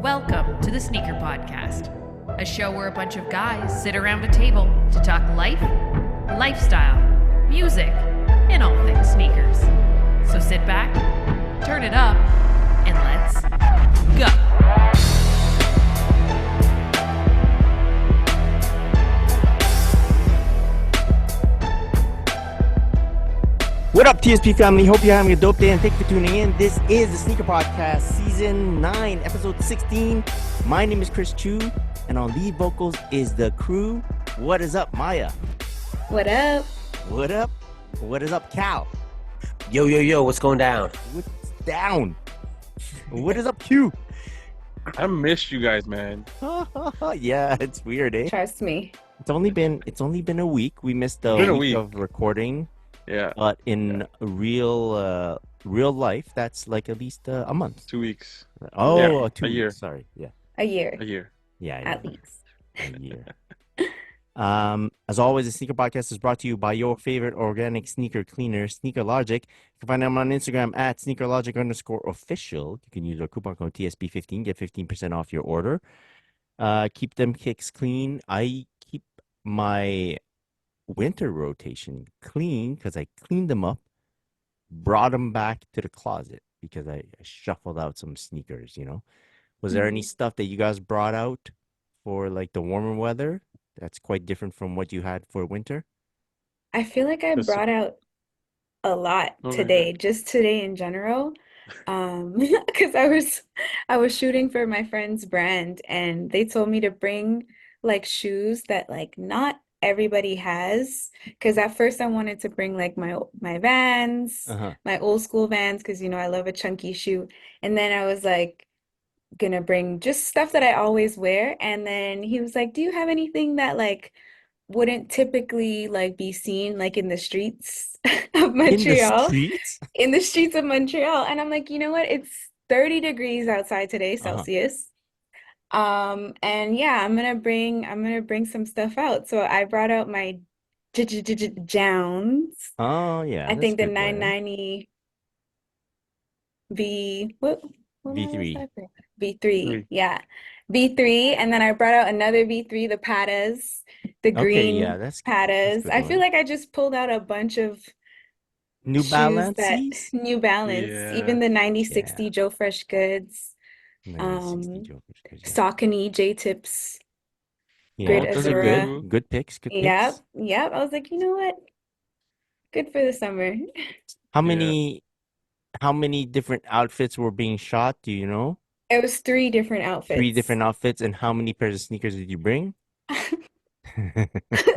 Welcome to the Sneaker Podcast, a show where a bunch of guys sit around a table to talk life, lifestyle, music, and all things sneakers. So sit back, turn it up, and let's go. What up, TSP family? Hope you're having a dope day and thank you for tuning in. This is the Sneaker Podcast, Season 9, Episode 16. My name is Chris Chu, and on lead vocals is the crew. What is up, Maya? What up? What up? What is up, Cal? Yo, what's going down? What's down? What is up, Q? I missed you guys, man. Yeah, it's weird, eh? Trust me. It's only been a week. We missed a week of recording. Yeah. But in real life, that's like at least a month. 2 weeks. Oh, Yeah, 2 a year. weeks. Sorry. Yeah. A year, A year. Yeah. at least. A year. As always, the Sneaker Podcast is brought to you by your favorite organic sneaker cleaner, Sneaker Logic. You can find them on Instagram at sneakerlogic_official. You can use our coupon code TSP15, get 15% off your order. Keep them kicks clean. I keep my winter rotation clean because I cleaned them up, brought them back to the closet because I shuffled out some sneakers, you know. Was there any stuff that you guys brought out for like the warmer weather that's quite different from what you had for winter? I feel like I Just- brought out a lot Okay. today, just today in general. Because I was shooting for my friend's brand and they told me to bring like shoes that like not everybody has. Because at first I wanted to bring like my Vans, my old school Vans, because you know I love a chunky shoe. And then I was like gonna bring just stuff that I always wear. And then he was like, "Do you have anything that like wouldn't typically like be seen like in the streets of Montreal?" In the streets of Montreal. And I'm like, you know what? It's 30 degrees outside today, Celsius. And yeah, I'm gonna bring some stuff out. So I brought out my Jowns. Oh yeah, I that's think the a good brand. 990 what V3. was that for? V3, Three. yeah. V3, and then I brought out another V3, the Patas, the Okay, green yeah, that's a Patas. good I feel one. like I just pulled out a bunch of New shoes Balance. that New Balance, Yeah. even the 9060 Joe Fresh Goods, 9060 Jokers. Saucony J-Tips. Yeah, Great those are Azura. good. Good picks. Good Yep, picks. yep. I was like, you know what? Good for the summer. How many different outfits were being shot? Do you know? It was 3 different outfits. 3 different outfits, and how many pairs of sneakers did you bring?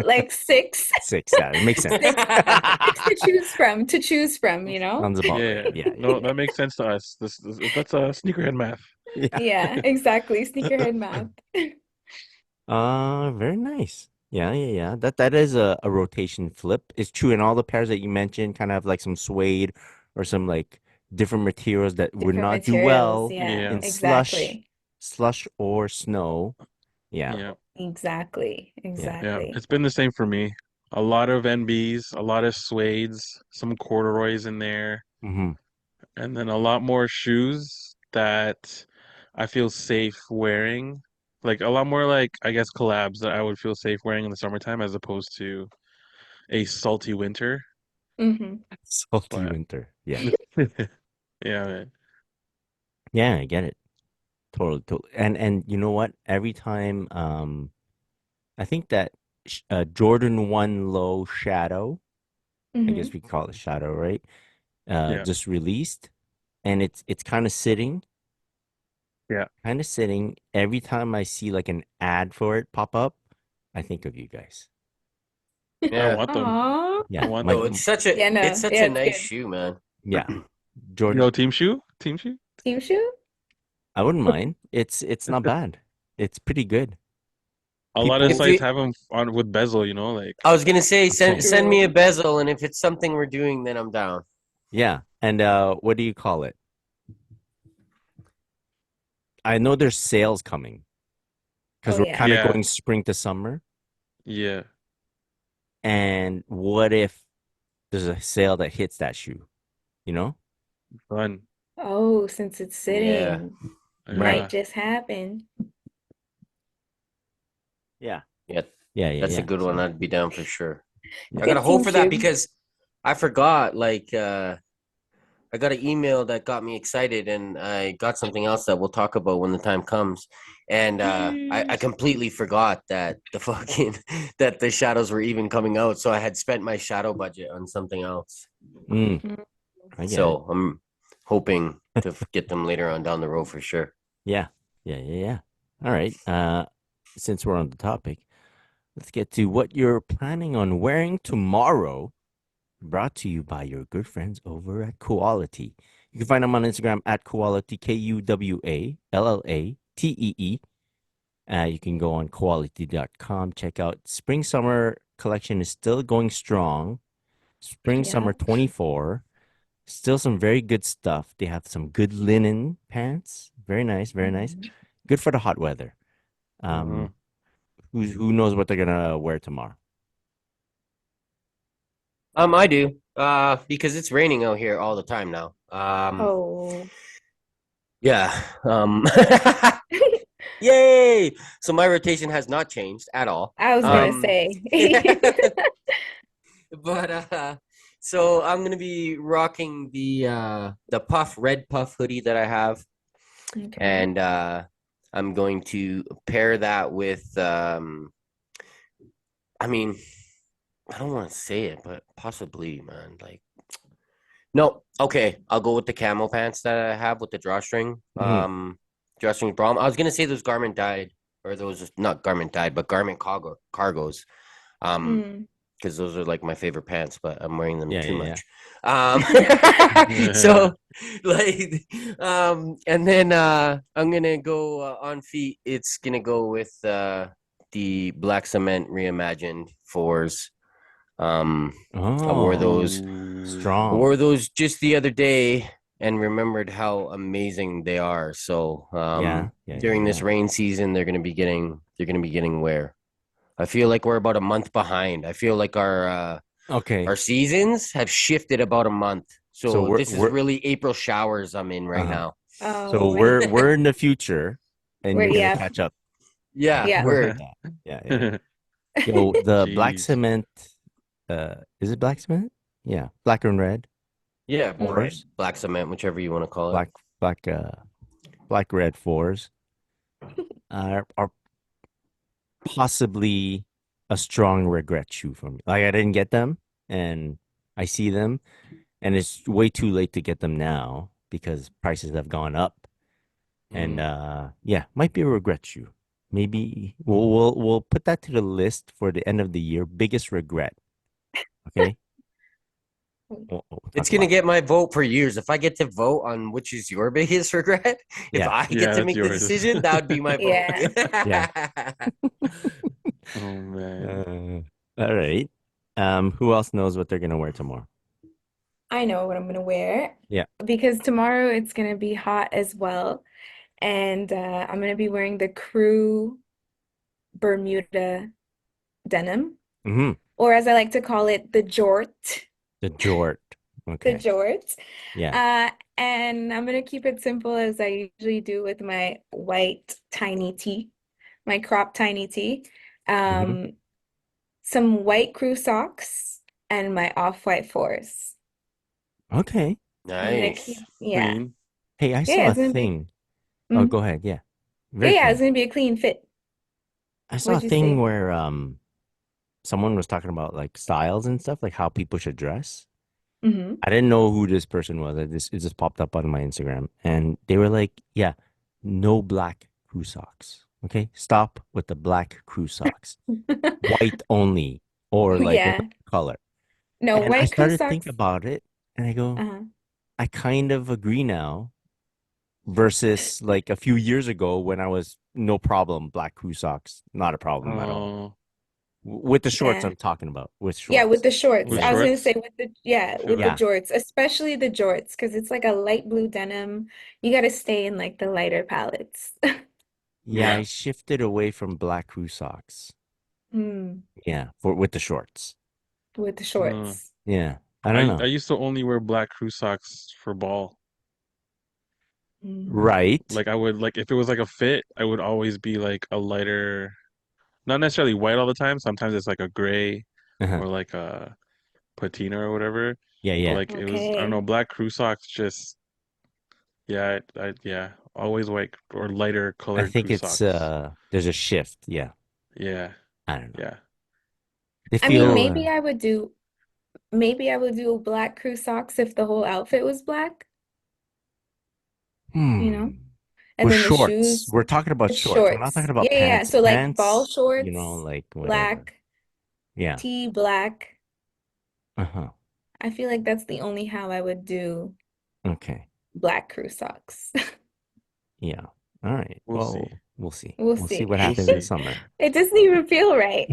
Like 6. 6. Yeah, it makes sense. 6 to choose from, you know? Sounds about Yeah. right. Yeah. No, that makes sense to us. That's sneakerhead math. Yeah, exactly. Sneakerhead math. Very nice. Yeah. That is a rotation flip. It's true in all the pairs that you mentioned, kind of like some suede or some like different materials that would Different not do well materials, yeah, Yeah. in exactly. slush or snow. Yeah. Exactly. Yeah. It's been the same for me. A lot of NBs, a lot of suedes, some corduroys in there, Mm-hmm. and then a lot more shoes that I feel safe wearing. Like a lot more like I guess collabs that I would feel safe wearing in the summertime as opposed to a salty winter. Mm-hmm. Salty But- winter. Yeah. Yeah, man. Yeah, I get it. Totally. And you know what? Every time, I think that Jordan 1 Low Shadow, I guess we call it Shadow, right? Yeah. Just released, and it's kind of sitting. Yeah. Kind of sitting. Every time I see like an ad for it pop up, I think of you guys. I Yeah. want them. Aww. Yeah. want my- Oh, it's such a Yeah, no, it's such yeah, a it's nice good. shoe, man. yeah. You Jordan, know, team shoe? Team shoe? Team shoe? I wouldn't mind. It's not bad. It's pretty good. A lot of If sites you- have them on with bezel, you know, like I was gonna say Okay. send me a bezel, and if it's something we're doing, then I'm down. Yeah. And what do you call it? I know there's sales coming because Oh, we're yeah. kind of Yeah. going spring to summer. yeah. And what if there's a sale that hits that shoe? You know? Fun. Oh, since it's sitting. Yeah. Might Yeah. just happen. Yeah. Yeah, Yeah. that's a good one. So, I'd be down for sure. yeah. I gotta Good hope team for that shoe. because I forgot. I got an email that got me excited, and I got something else that we'll talk about when the time comes. And I completely forgot that the fucking that the shadows were even coming out. So I had spent my shadow budget on something else. Mm, Mm. I get it. So I'm hoping to get them later on down the road for sure. Yeah. Yeah. All right. Since we're on the topic, let's get to what you're planning on wearing tomorrow. Brought to you by your good friends over at Quality. You can find them on Instagram at Quality, KUWALLATEE. You can go on quality.com, check out spring summer collection is still going strong. Spring summer Yeah. 24. Still some very good stuff. They have some good linen pants. Very nice, very nice. Mhm. Good for the hot weather. Mhm. Who knows what they're gonna wear tomorrow? I do. Because it's raining out here all the time now. Oh. Yeah. Yay! So my rotation has not changed at all. I was gonna say. But so I'm gonna be rocking the red puff hoodie that I have, Okay. and I'm going to pair that with I mean, I don't want to say it, but possibly, man. Like, no, okay, I'll go with the camo pants that I have with the drawstring. Mhm. Drawstring brom. I was gonna say those garment dyed, or those not garment dyed, but garment cargos. Um, Mm. because those are like my favorite pants, but I'm wearing them too Yeah. much. Um, so like, and then I'm gonna go on feet. It's gonna go with the black cement reimagined fours. I wore Oh, those. I strong. wore those just the other day and remembered how amazing they are. So during this Yeah. rain season, they're gonna be getting wear. I feel like we're about a month behind. I feel like Okay. our seasons have shifted about a month. So So this is really April showers I'm in right uh-huh. now. So Oh. we're in the future, and We're you're gonna yeah. catch up. Yeah, Yeah. word. Yeah. Yo, the black Jeez. cement. Is it black cement? Yeah, black and red Yeah, Mm. fours, black cement, whichever you want to call it. black, black, black red fours are possibly a strong regret shoe for me. Like I didn't get them, and I see them, and it's way too late to get them now because prices have gone up. And yeah, might be a regret shoe. Maybe we'll put that to the list for the end of the year. Biggest regret. Okay, we'll It's talk gonna about get that. my vote for years. If I get to vote on which is your biggest regret, if Yeah, I get Yeah, to that's make the yours. decision, that would be my vote. Yeah. yeah. Oh man. All right. Who else knows what they're gonna wear tomorrow? I know what I'm gonna wear Yeah. because tomorrow it's gonna be hot as well, and I'm gonna be wearing the crew Bermuda denim, Mm-hmm. or as I like to call it, the jort. The jort. The Okay. jort. Yeah. Uh, and I'm gonna keep it simple as I usually do with my white tiny tee, my crop tiny tee. Mm-hmm. Um, some white crew socks and my off-white fours. Okay. I'm gonna Nice. keep, yeah. Clean. Hey, I Yeah, saw a it's gonna be, thing. Oh, mm, go ahead. Yeah. yeah, Very yeah, it's clean. gonna be a clean fit. I saw a What'd you thing say? where someone was talking about like styles and stuff, like how people should dress. Mm-hmm. I didn't know who this person was. It just popped up on my Instagram, and they were like, "Yeah, no black crew socks. Okay, stop with the black crew socks. White only, or like Yeah. another color." No, And I white crew started to think socks. about it, and I go, Uh-huh. I kind of agree now. Versus like a few years ago when I was no problem, black crew socks, not a problem at all. Oh, With the shorts, Yeah. I'm talking about with Yeah, with shorts. the shorts. with Yeah, I was gonna say shorts. with the yeah, with the Okay. yeah, jorts, especially the jorts, because it's like a light blue denim. You got to stay in like the lighter palettes. yeah. I shifted away from black crew socks. Hmm, Yeah, for with the shorts. with the Uh, shorts. Yeah, I don't I know. used to only wear black crew socks for ball. Mm. Right. Like I would like if it was like a fit, I would always be like a lighter, not necessarily white all the time. Sometimes it's like a gray Uh-huh. or like a patina or whatever. Yeah, But yeah. like it was, I don't know, Okay. black crew socks just yeah, yeah, always white or lighter I colored think crew it's socks. there's a shift. Yeah. Yeah, I don't know. yeah. They I mean, feel Um, maybe I would do black crew socks if the whole outfit was black, you know? hmm. And With then the shorts. shoes, We're talking about the shorts. We're not shorts. talking about Yeah, yeah, yeah. pants. So like ball Pants, shorts, like whatever. black, Yeah. tee black. Uh-huh. I feel like that's the only how I would do Okay. black crew socks. Yeah. All right. we'll see. Well, we'll see. We'll We'll see see. what We'll happens in see. summer. It doesn't even feel right.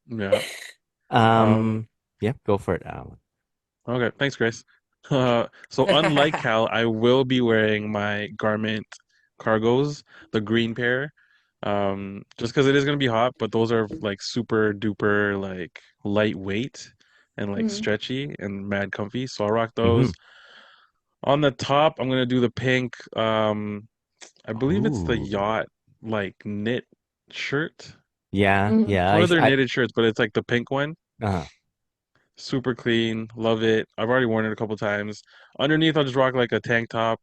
Yeah. Um, Um, yeah, go for it, Alan. okay, thanks, Grace. So unlike Cal, I will be wearing my garment cargos, the green pair. Just because it is gonna be hot, but those are like super duper like lightweight and like Mm, stretchy and mad comfy. So I'll rock Mm-hmm. those. On the top, I'm gonna do the pink. I believe it's the Ooh. yacht like knit shirt. Yeah, mm, yeah. It's one of their knitted shirts, but it's like the pink one. Uh-huh. Super clean, love it. I've already worn it a couple times. Underneath, I'll just rock like a tank top.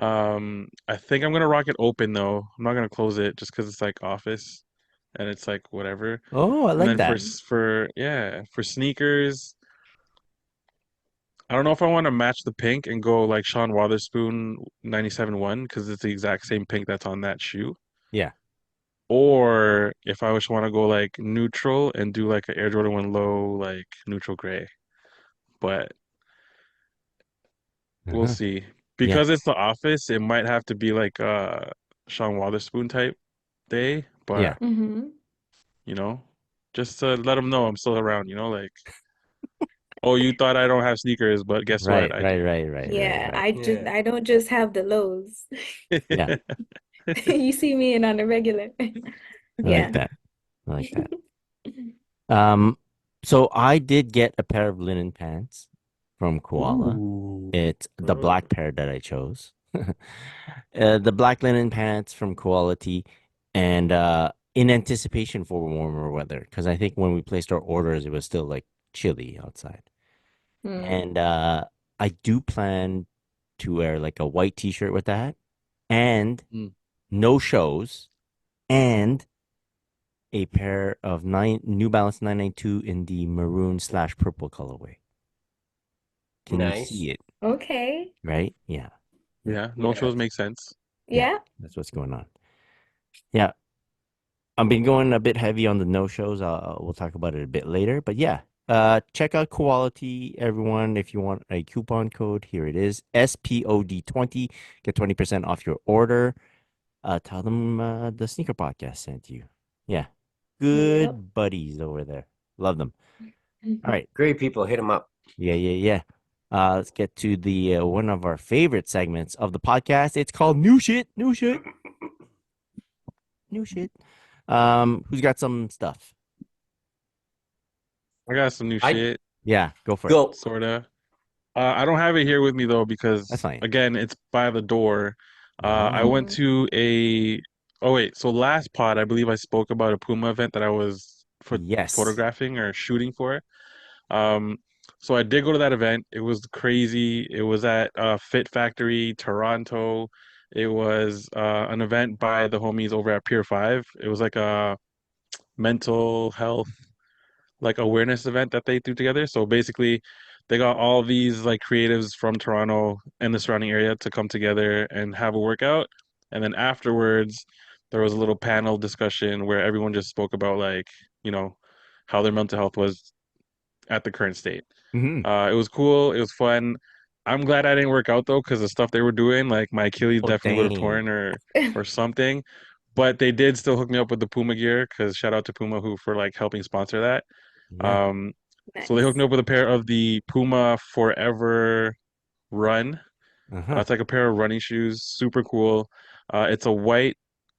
I think I'm gonna rock it open though. I'm not gonna close it just because it's like office and it's like whatever. Oh, I And like then that. for yeah, for sneakers, I don't know if I want to match the pink and go like Sean Wotherspoon 97-1 because it's the exact same pink that's on that shoe. Yeah. Or if I just want to go like neutral and do like an Air Jordan 1 low, like neutral gray. But we'll Uh-huh. see. Yeah. Because it's the office, it might have to be like a Sean Wotherspoon type day, Yeah. but hmm you know, just to let them know I'm still around, you know, like, oh, you thought I don't have sneakers, but guess what? Right, I right, do. right, right, right, Yeah, right. Yeah. I don't just have the lows. Yeah. You see me in on the regular. I like Yeah. that. I like that. Um, so I did get a pair of linen pants from Koala. Ooh. It's the Uh, black pair that I chose. The black linen pants from Quality, and in anticipation for warmer weather, because I think when we placed our orders, it was still like chilly outside. Mm, And I do plan to wear like a white t-shirt with that, and mm. no shows, and a pair of nine New Balance 992 in the maroon slash purple colorway. Can you Nice. see it? okay. Right? Yeah. Yeah. Yeah, no Yeah. shows make sense. Yeah. Yeah. That's what's going on. Yeah. I've been going a bit heavy on the no shows. We'll talk about it a bit later. But yeah, check out Quality, everyone. If you want a coupon code, here it is, SPOD20. Get 20% off your order. Tell them the Sneaker Podcast sent you. Yeah. Yep. Good buddies over there. Love them. All right. Great people. Hit them up. Yeah, yeah, yeah. Let's get to the one of our favorite segments of the podcast. It's called New Shit, New Shit, New Shit. Who's got some stuff? I got some new I shit, Yeah, go for it. go. sorta. I don't have it here with me though That's because fine. again, it's by the door. I Oh, went Mm, to a oh wait, so last pod I believe I spoke about a Puma event that I was yes. photographing or shooting for. Um, so I did go to that event. It was crazy. It was at Fit Factory, Toronto. It was an event by the homies over at Pier 5. It was like a mental health like awareness event that they threw together. So basically, they got all these like creatives from Toronto and the surrounding area to come together and have a workout. And then afterwards, there was a little panel discussion where everyone just spoke about like, you know, how their mental health was at the current state. Hmm. It was cool. It was fun. I'm glad I didn't work out though, because the stuff they were doing, like my Achilles Oh, definitely would have dang. torn or something. But they did still hook me up with the Puma gear, because shout out to Puma who for like helping sponsor that. Yeah. Um, so they hooked me nice. up with a pair of the Puma Forever Run. Uh-huh. It's like a pair of running shoes, super cool. It's a white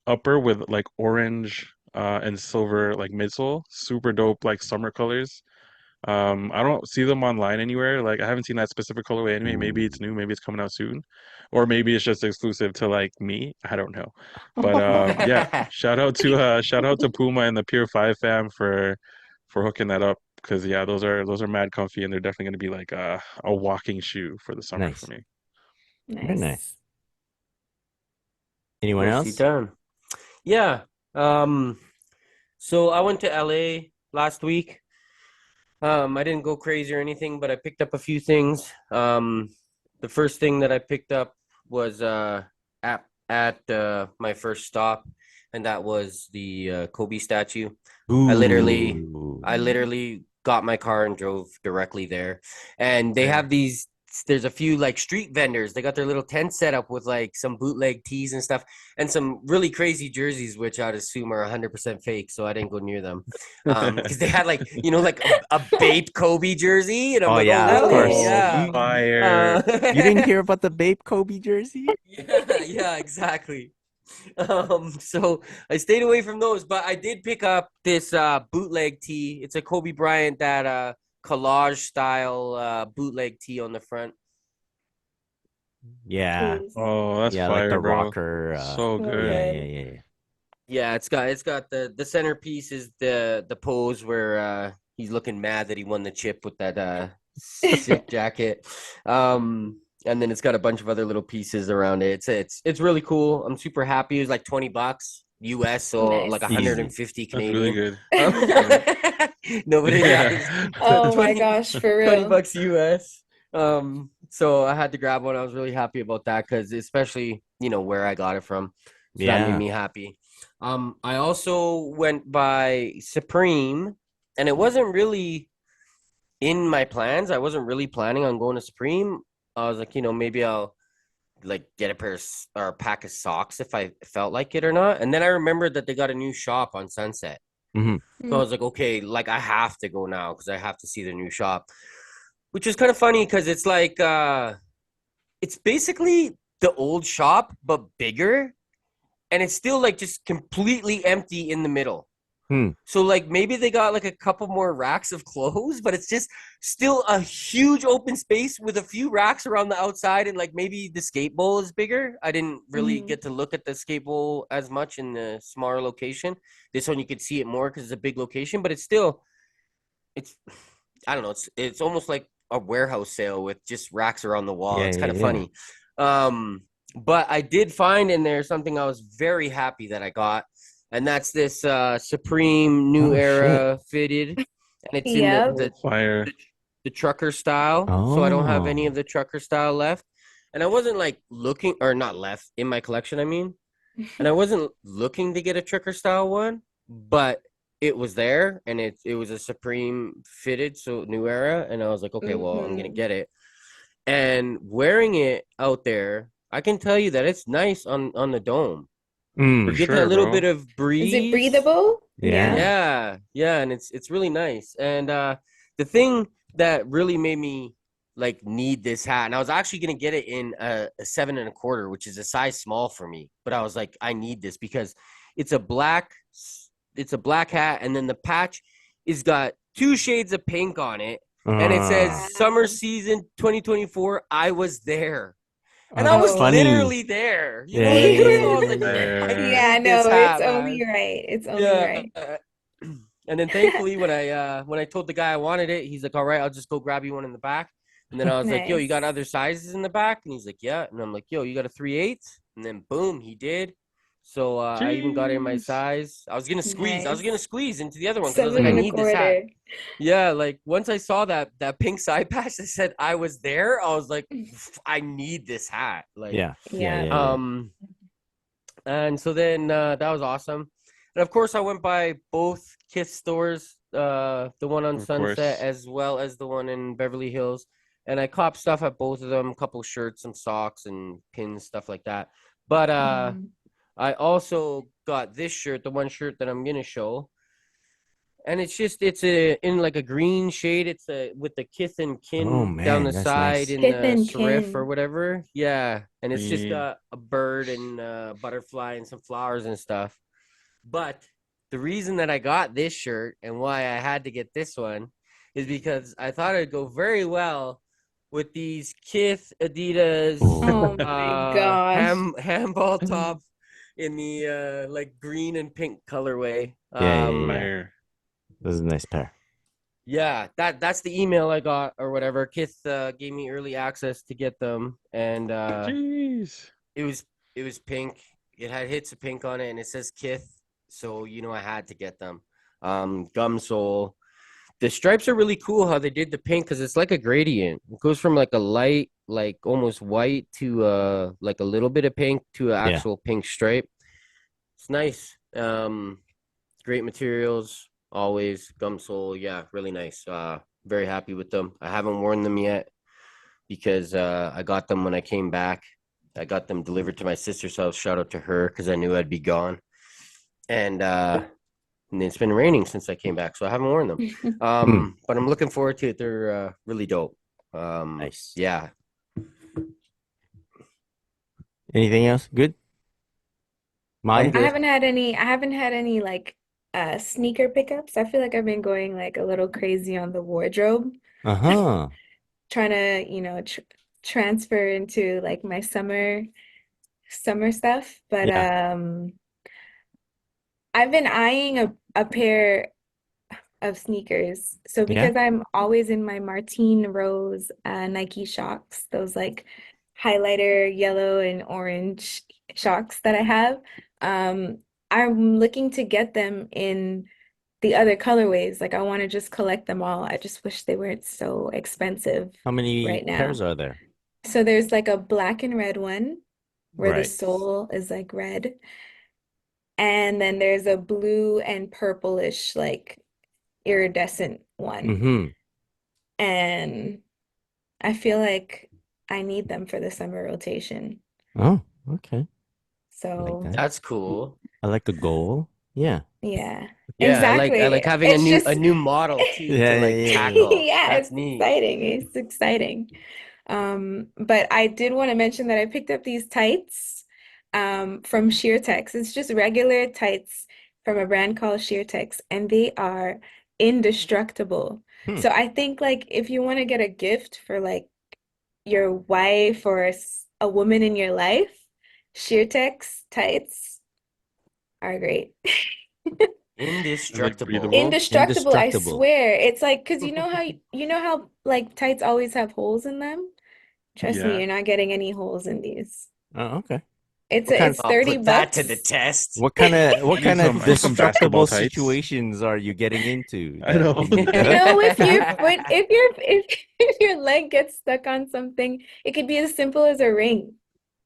upper with like orange and silver like midsole, super dope like summer colors. I don't see them online anywhere. Like I haven't seen that specific colorway anyway. Maybe it's new, maybe it's coming out soon, or maybe it's just exclusive to like me. I don't know. But yeah, shout out to Puma and the Pier 5 fam for hooking that up because yeah, those are mad comfy and they're definitely gonna be like a walking shoe for the summer for Nice. me. Very nice. Nice. Anyone Nicely else? done. Yeah. So I went to LA last week. I didn't go crazy or anything, but I picked up a few things. The first thing that I picked up was at my first stop, and that was the Kobe statue. I literally Ooh. I literally got my car and drove directly there. And they Okay. have there's a few like street vendors. They got their little tent set up with like some bootleg tees and stuff and some really crazy jerseys, which I'd assume are 100% fake. So I didn't go near them. Because they had like, like a Bape Kobe jersey. And I'm Oh, like, yeah, of oh, course. really? Yeah. Fire. You didn't hear about the Bape Kobe jersey? Yeah, exactly. So I stayed away from those, but I did pick up this bootleg tee. It's a Kobe Bryant that collage style bootleg tee on the front. Yeah. Jeez. Oh, that's Yeah, like fire, the bro. rocker. So So good. Yeah, good. yeah. Yeah, it's got the centerpiece is the pose where he's looking mad that he won the chip with that sick jacket. And then it's got a bunch of other little pieces around it. It's really cool. I'm super happy. It was like $20 US, so like Nice. Easy. 150 That's really Canadian. good. Nobody, yeah, Yeah. Oh my 20, gosh, for 20 real. bucks US. So I had to grab one. I was really happy about that because especially, where I got it from. So that made Yeah. me happy. I also went by Supreme, and it wasn't really in my plans. I wasn't really planning on going to Supreme. I was like, maybe I'll like get a or a pack of socks if I felt like it or not. And then I remembered that they got a new shop on Sunset. Hmm. So I was like, okay, like I have to go now because I have to see the new shop, which is kind of funny because it's like it's basically the old shop but bigger, and it's still like just completely empty in the middle. So like maybe they got like a couple more racks of clothes, but it's just still a huge open space with a few racks around the outside, and like maybe the skate bowl is bigger. I didn't really Mhm. get to look at the skate bowl as much in the smaller location. This one you could see it more because it's a big location, but it's I don't know, it's almost like a warehouse sale with just racks around the wall. Yeah, It's kind of yeah. funny. But I did find in there something I was very happy that I got, and that's this Supreme New Oh, Era fitted, and it's in the, Yep. the Fire. the trucker style. So I don't have any Oh. of the trucker style left, and I wasn't like looking or not left in my collection. I mean, and I wasn't looking to get a trucker style one, but it was there, and it was a Supreme fitted, so New Era, and I was like, okay, well, I'm gonna Mhm. get it. And wearing it out there, I can tell you that it's nice on the dome. For You get that sure, little bro. bit of Is it breeze. breathable? Yeah. Yeah, and it's really nice. And the thing that really made me like need this hat, and I was actually gonna get it in a 7 1/4, which is a size small for me, but I was like, I need this because it's a black it's a black hat, and then the patch is got two shades of pink on it, and it says Ah. summer season 2024. I was there. And Oh, I that's was Oh. funny. literally there. You know what I You mean? So I were was like, there. I Fire. Yeah, need this no, it's hat, only man. right. It's only Yeah. right. And then thankfully when I told the guy I wanted it, he's like, all right, I'll just go grab you one in the back. And then I was like, yo, you got Nice. other sizes in the back? And he's like, yeah. And I'm like, yo, you got a 3/8? And then boom, he did. So I even got it in my Jeez. size. I was gonna Nice. squeeze into the other one because I was like, Seven I and a need this hat. quarter. Yeah, like once I saw that pink side patch that said I was there, I was like, I need this hat. Like, Yeah. Yeah. and so then that was awesome. And of course, I went by both Kiss stores, the one on Of Sunset course. as well as the one in Beverly Hills. And I copped stuff at both of them, a couple shirts, some socks, and pins, stuff like that. But Mhm. I also got this shirt, the one shirt that I'm gonna show, and it's in like a green shade. It's with the kith and kin Oh, down man, the that's side nice. in Kith the and serif or kin. whatever. Yeah, and it's just Clean. got a bird and a butterfly and some flowers and stuff. But the reason that I got this shirt and why I had to get this one is because I thought it'd go very well with these Kith Adidas Oh my gosh. handball top in the like green and pink colorway. Yeah. Fire. This is a nice pair. Yeah, that's the email I got or whatever. Kith gave me early access to get them, and Jeez. it was pink. It had hits of pink on it, and it says Kith, so I had to get them. Gum sole. The stripes are really cool how they did the pink because it's like a gradient. It goes from like a light, like almost white to like a little bit of pink to an Yeah. actual pink stripe. It's nice. Great materials, always gum sole. Yeah, really nice. Very happy with them. I haven't worn them yet because I got them when I came back. I got them delivered to my sister's house. Shout out to her because I knew I'd be gone. And it's been raining since I came back, so I haven't worn them. But I'm looking forward to it. They're really dope. Nice. Yeah. Anything else? Good? Mine? Good. I haven't had any like sneaker pickups. I feel like I've been going like a little crazy on the wardrobe, Uh-huh. trying to, transfer into like my summer stuff. But Yeah. I've been eyeing a pair of sneakers. So Yeah. because I'm always in my Martine Rose Nike Shox, those like highlighter yellow and orange Shox that I have, I'm looking to get them in the other colorways. Like I want to just collect them all. I just wish they weren't so expensive How many right now. pairs are there? So there's like a black and red one where the Right. sole is like red. And then there's a blue and purplish like iridescent one. Mm-hmm. And I feel like I need them for the summer rotation. Oh, okay. I like So, that. That's cool. I like the goal. Yeah. yeah, Yeah, I like exactly. having It's a just, new model too to like Yeah. tackle. yeah, That's it's neat. exciting. It's exciting. But I did want to mention that I picked up these tights from Sheertex. It's just regular tights from a brand called Sheertex, and they are indestructible. Hmm. So I think like if you want to get a gift for like your wife or a woman in your life, Sheertex tights are great. And like Indestructible. breathable. Indestructible, I Indestructible. swear. It's like, because you know how like tights always have holes in them? Trust me, Yeah. you're not getting any holes in these. Oh, okay. It's What kind it's I'll 30 put that to the bucks. test. what kind I need of some basketball destructible tights. situations are you getting into I that know. you need You that? know, if your foot, if your leg gets stuck on something, it could be as simple as a ring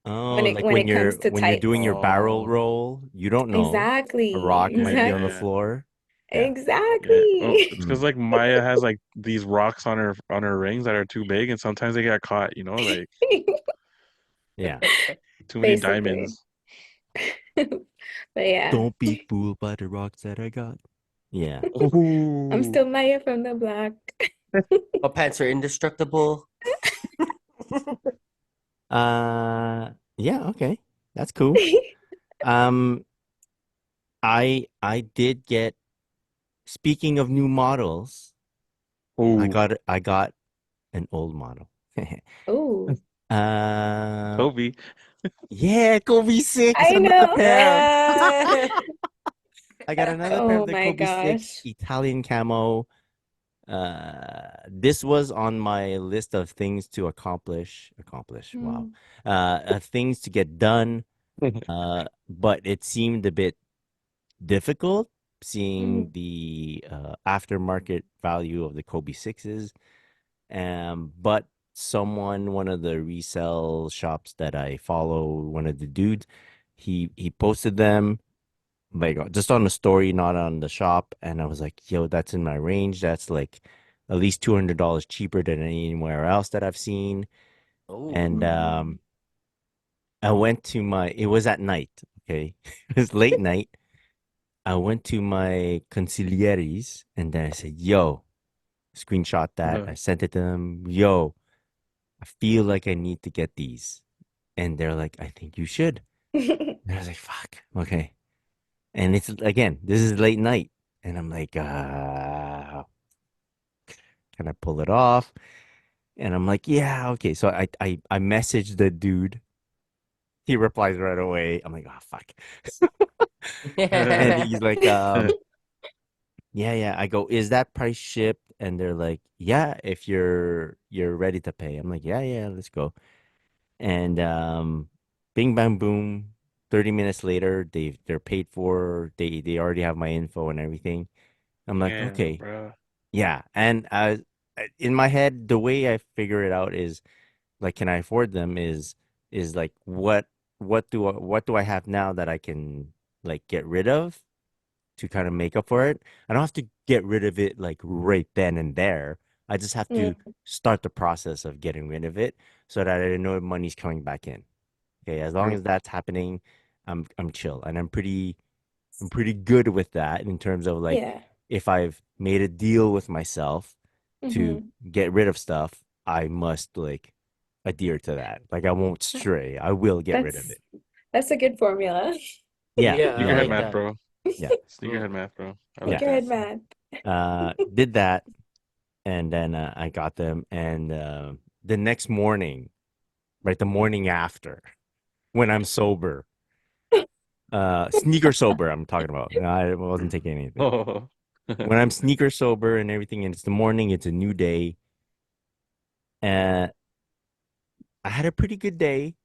Oh, when it like when it comes to when you're doing your tights. barrel Oh, roll, you don't know. A Exactly. rock might be on the Exactly. yeah. floor. Yeah. Yeah. Well, Exactly. it's Mm. because like Maya has like these rocks on her rings that are too big, and sometimes they get caught. Like Yeah. too many Basically. diamonds. But yeah, Don't be fooled by the rocks that I got. Yeah. I'm Oh, still Maya from the block. My pants are indestructible. Yeah, okay. That's cool. Um, I did get, speaking of new models, oh, I got an old model. Oh, Uh, Kobe. yeah, Kobe 6, I another know. pair. Yeah. I got another pair Oh of the my Kobe 6 gosh. Italian camo. This was on my list of things to accomplish. Wow. Mm, Of things to get done. But it seemed a bit difficult seeing mm, the aftermarket value of the Kobe 6s. But one of the resale shops that I follow, one of the dudes, he posted them like just on the story, not on the shop, and I was like, "Yo, that's in my range. That's like at least $200 cheaper than anywhere else that I've seen." And Oh. mm. I went to it was at night, okay? It was late night. I went to my consiglieres and then I said, "Yo," screenshot that. I sent it to them. "Yo, I feel like I need to get these." And they're like, "I think you should." And I was like, "Fuck, okay." And it's again, this is late night. And I'm like, Can I pull it off? And I'm like, yeah, okay. So I messaged the dude. He replies right away. I'm like, oh fuck. And he's like, yeah, yeah. I go, is that price shipped? And they're like, yeah, if you're ready to pay. I'm like, yeah, yeah, let's go. And bing bang boom. 30 minutes later, they're paid for. They already have my info and everything. I'm like, Damn, okay, bro. yeah. And in my head, the way I figure it out is like, can I afford them? Is like what do I have now that I can like get rid of to kind of make up for it? I don't have to get rid of it like right then and there. I just have to Mm, start the process of getting rid of it so that I know money's coming back in. Okay, as long Mm, as that's happening, I'm chill and I'm pretty good with that in terms of like yeah. if I've made a deal with myself to Mm-hmm. get rid of stuff, I must like adhere to that. Like I won't stray. I will get rid of That's it. that's a good formula. Yeah, yeah, I yeah, Sneakerhead like yeah, math, that. bro. yeah, Mm, Sneakerhead math, bro. I yeah. like that. Sneakerhead man. Did that, and then I got them, and the next morning, right, the morning after, when I'm sober, sneaker sober, I'm talking about. No, I wasn't taking anything. Oh. When I'm sneaker sober and everything, and it's the morning, it's a new day. I had a pretty good day.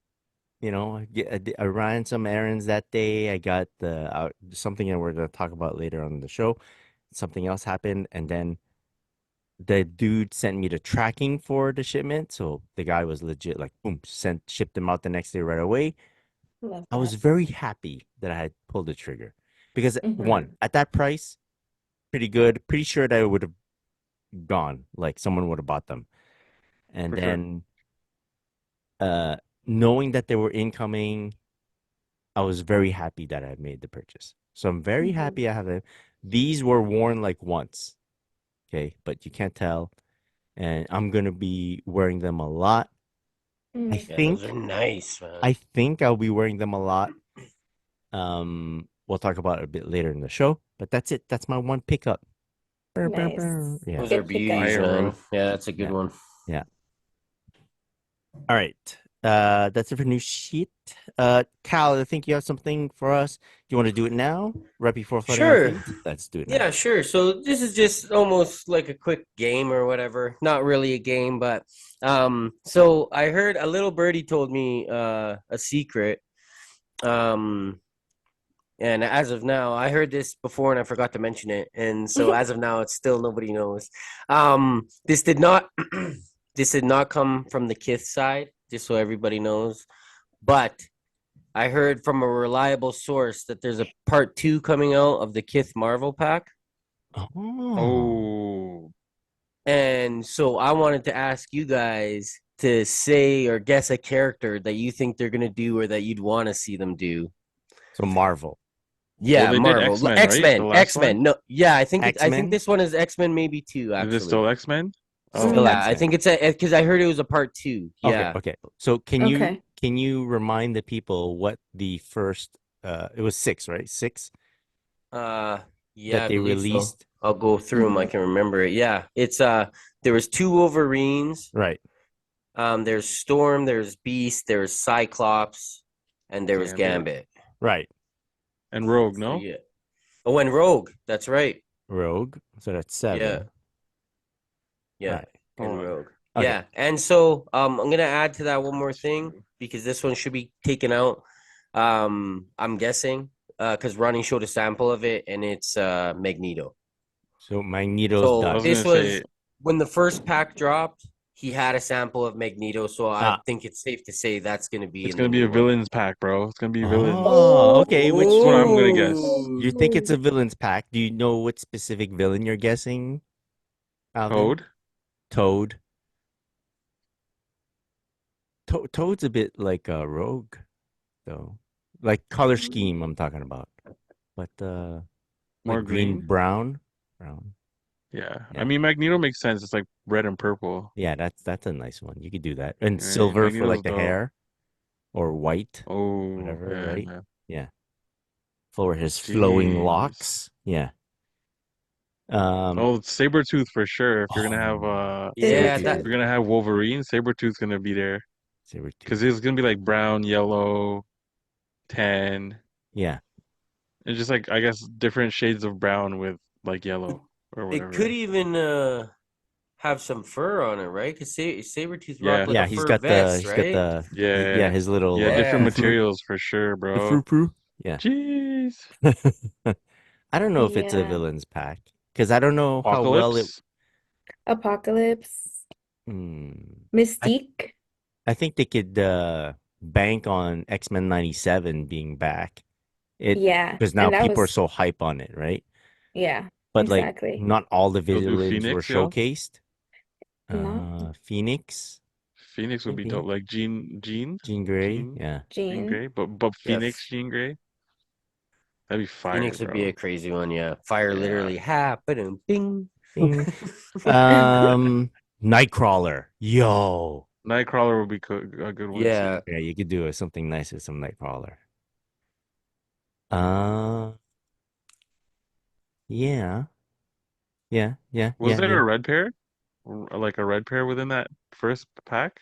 You know, I ran some errands that day. I got something that we're going to talk about later on the show. Something else happened, and then the dude sent me the tracking for the shipment. So the guy was legit, like, boom, shipped them out the next day right away. Love I was that. very happy that I had pulled the trigger because Mm-hmm. one, at that price, pretty good. Pretty sure that it would have gone, like someone would have bought them. And For sure. then uh knowing that they were incoming, I was very happy that I made the purchase. So I'm very Mm-hmm. happy I have them. These were worn like once, okay, but you can't tell. And I'm gonna be wearing them a lot. I Mm. yeah, those are think nice, I man. think I'll be wearing them a lot. We'll talk about it a bit later in the show, but that's it. That's my one pickup. Brr, brr, Nice. brr. Yeah, Those are Good pickup. beauties, Fire, man. bro. Yeah, that's a good yeah, one. yeah. All right. That's it for new sheet. Cal, I think you have something for us. Do you want to do it now, right before flooding our Sure. feet? Let's do it now. Yeah, sure. So this is just almost like a quick game or whatever. Not really a game, but so I heard a little birdie told me a secret. Um and as of now, I heard this before and I forgot to mention it. And so as of now, it's still nobody knows. This did not this did not come from the Kith side, just so everybody knows. But I heard from a reliable source that there's a part two coming out of the Kith Marvel pack. Oh, Oh, And so I wanted to ask you guys to say or guess a character that you think they're gonna do or that you'd want to see them do. so Marvel, well, Yeah, they did Marvel, X-Men, right? The X-Men, last one. X-Men. No, yeah, I think X-Men. this one is X-Men, maybe two Is it actually. still X-Men? Still Oh, Mm. Yeah, I X-Men. think it's a because I heard it was a part two. Okay, Yeah. okay. So Okay. can you remind the people what the first it was six, right? Six Uh, yeah, that I they believe so. released. I'll go through them. I Mm-hmm. can remember it. Yeah, it's there was two Wolverines. Right, There's Storm, there's Beast, there's Cyclops, and there was Gambit Gambit. right. and Rogue, So no? yeah. Oh, and Rogue. That's right. Rogue. So that's Yeah, seven. yeah, Right. and Hold on. Rogue. Okay. Yeah, and so I'm gonna add to that one more That's thing true. because this one should be taken out. I'm guessing because Ronnie showed a sample of it, and it's Magneto. So Magneto's So I was done. this gonna was say, when the first pack dropped. He had a sample of Magneto, so I Ah. think it's safe to say that's gonna be it's in the gonna be a new one. villains pack, bro. It's gonna be villains. Oh, okay. That's Which what do I'm gonna you guess. Oh. you think it's a villain's pack? Do you know what specific villain you're guessing, Alvin? Toad. Toad. Toad's a bit like a rogue, though. Like color scheme, I'm talking about. But More like green, green. brown, brown. Yeah. I Yeah, mean, Magneto makes sense. It's like red and purple. yeah. That's a nice one. You could do that. And Right? silver for like Magneto's the dope. hair, or white, Oh, whatever. yeah, Right? yeah. Yeah. For his flowing Jeez. locks. Yeah. Oh, Sabretooth for sure. If you're gonna have Yeah, if that you're gonna have Wolverine, Sabretooth's gonna be there. Sabretooth. Because it's gonna be like brown, yellow, tan, Yeah. and just like I guess different shades of brown with like yellow or it could whatever. even have some fur on it, right? Because Sabretooth rock Yeah, like a Yeah, fur vest, he's got right? the yeah, yeah, his little yeah. Different Yeah. frou-frou. materials for sure, The bro. frou-frou. Yeah. Jeez. I don't know if it's a Yeah. villain's pack because I don't know how well it. Apocalypse. Apocalypse, Hmm. I Mystique. I think they could bank on X-Men 97 being back. It Yeah. because now And that people are was, so hype on it, right? yeah, But like exactly. not all the They'll do villains were Phoenix, yo. showcased. Not Phoenix, Phoenix would be maybe. dope. Like Jean Grey, Jean, yeah. Jean Jean. Grey. But Yeah. Phoenix, Jean Grey. That'd be fire, Phoenix would be bro. a crazy one, yeah. Fire Yeah. literally happening. Ding. Ding. Um, Nightcrawler. Yo. Nightcrawler would be a good one too. Yeah. Yeah, you could do something nice with some Nightcrawler. Uh, yeah. Yeah, yeah, Was yeah, there yeah. a red pair? Like a red pair within that first pack?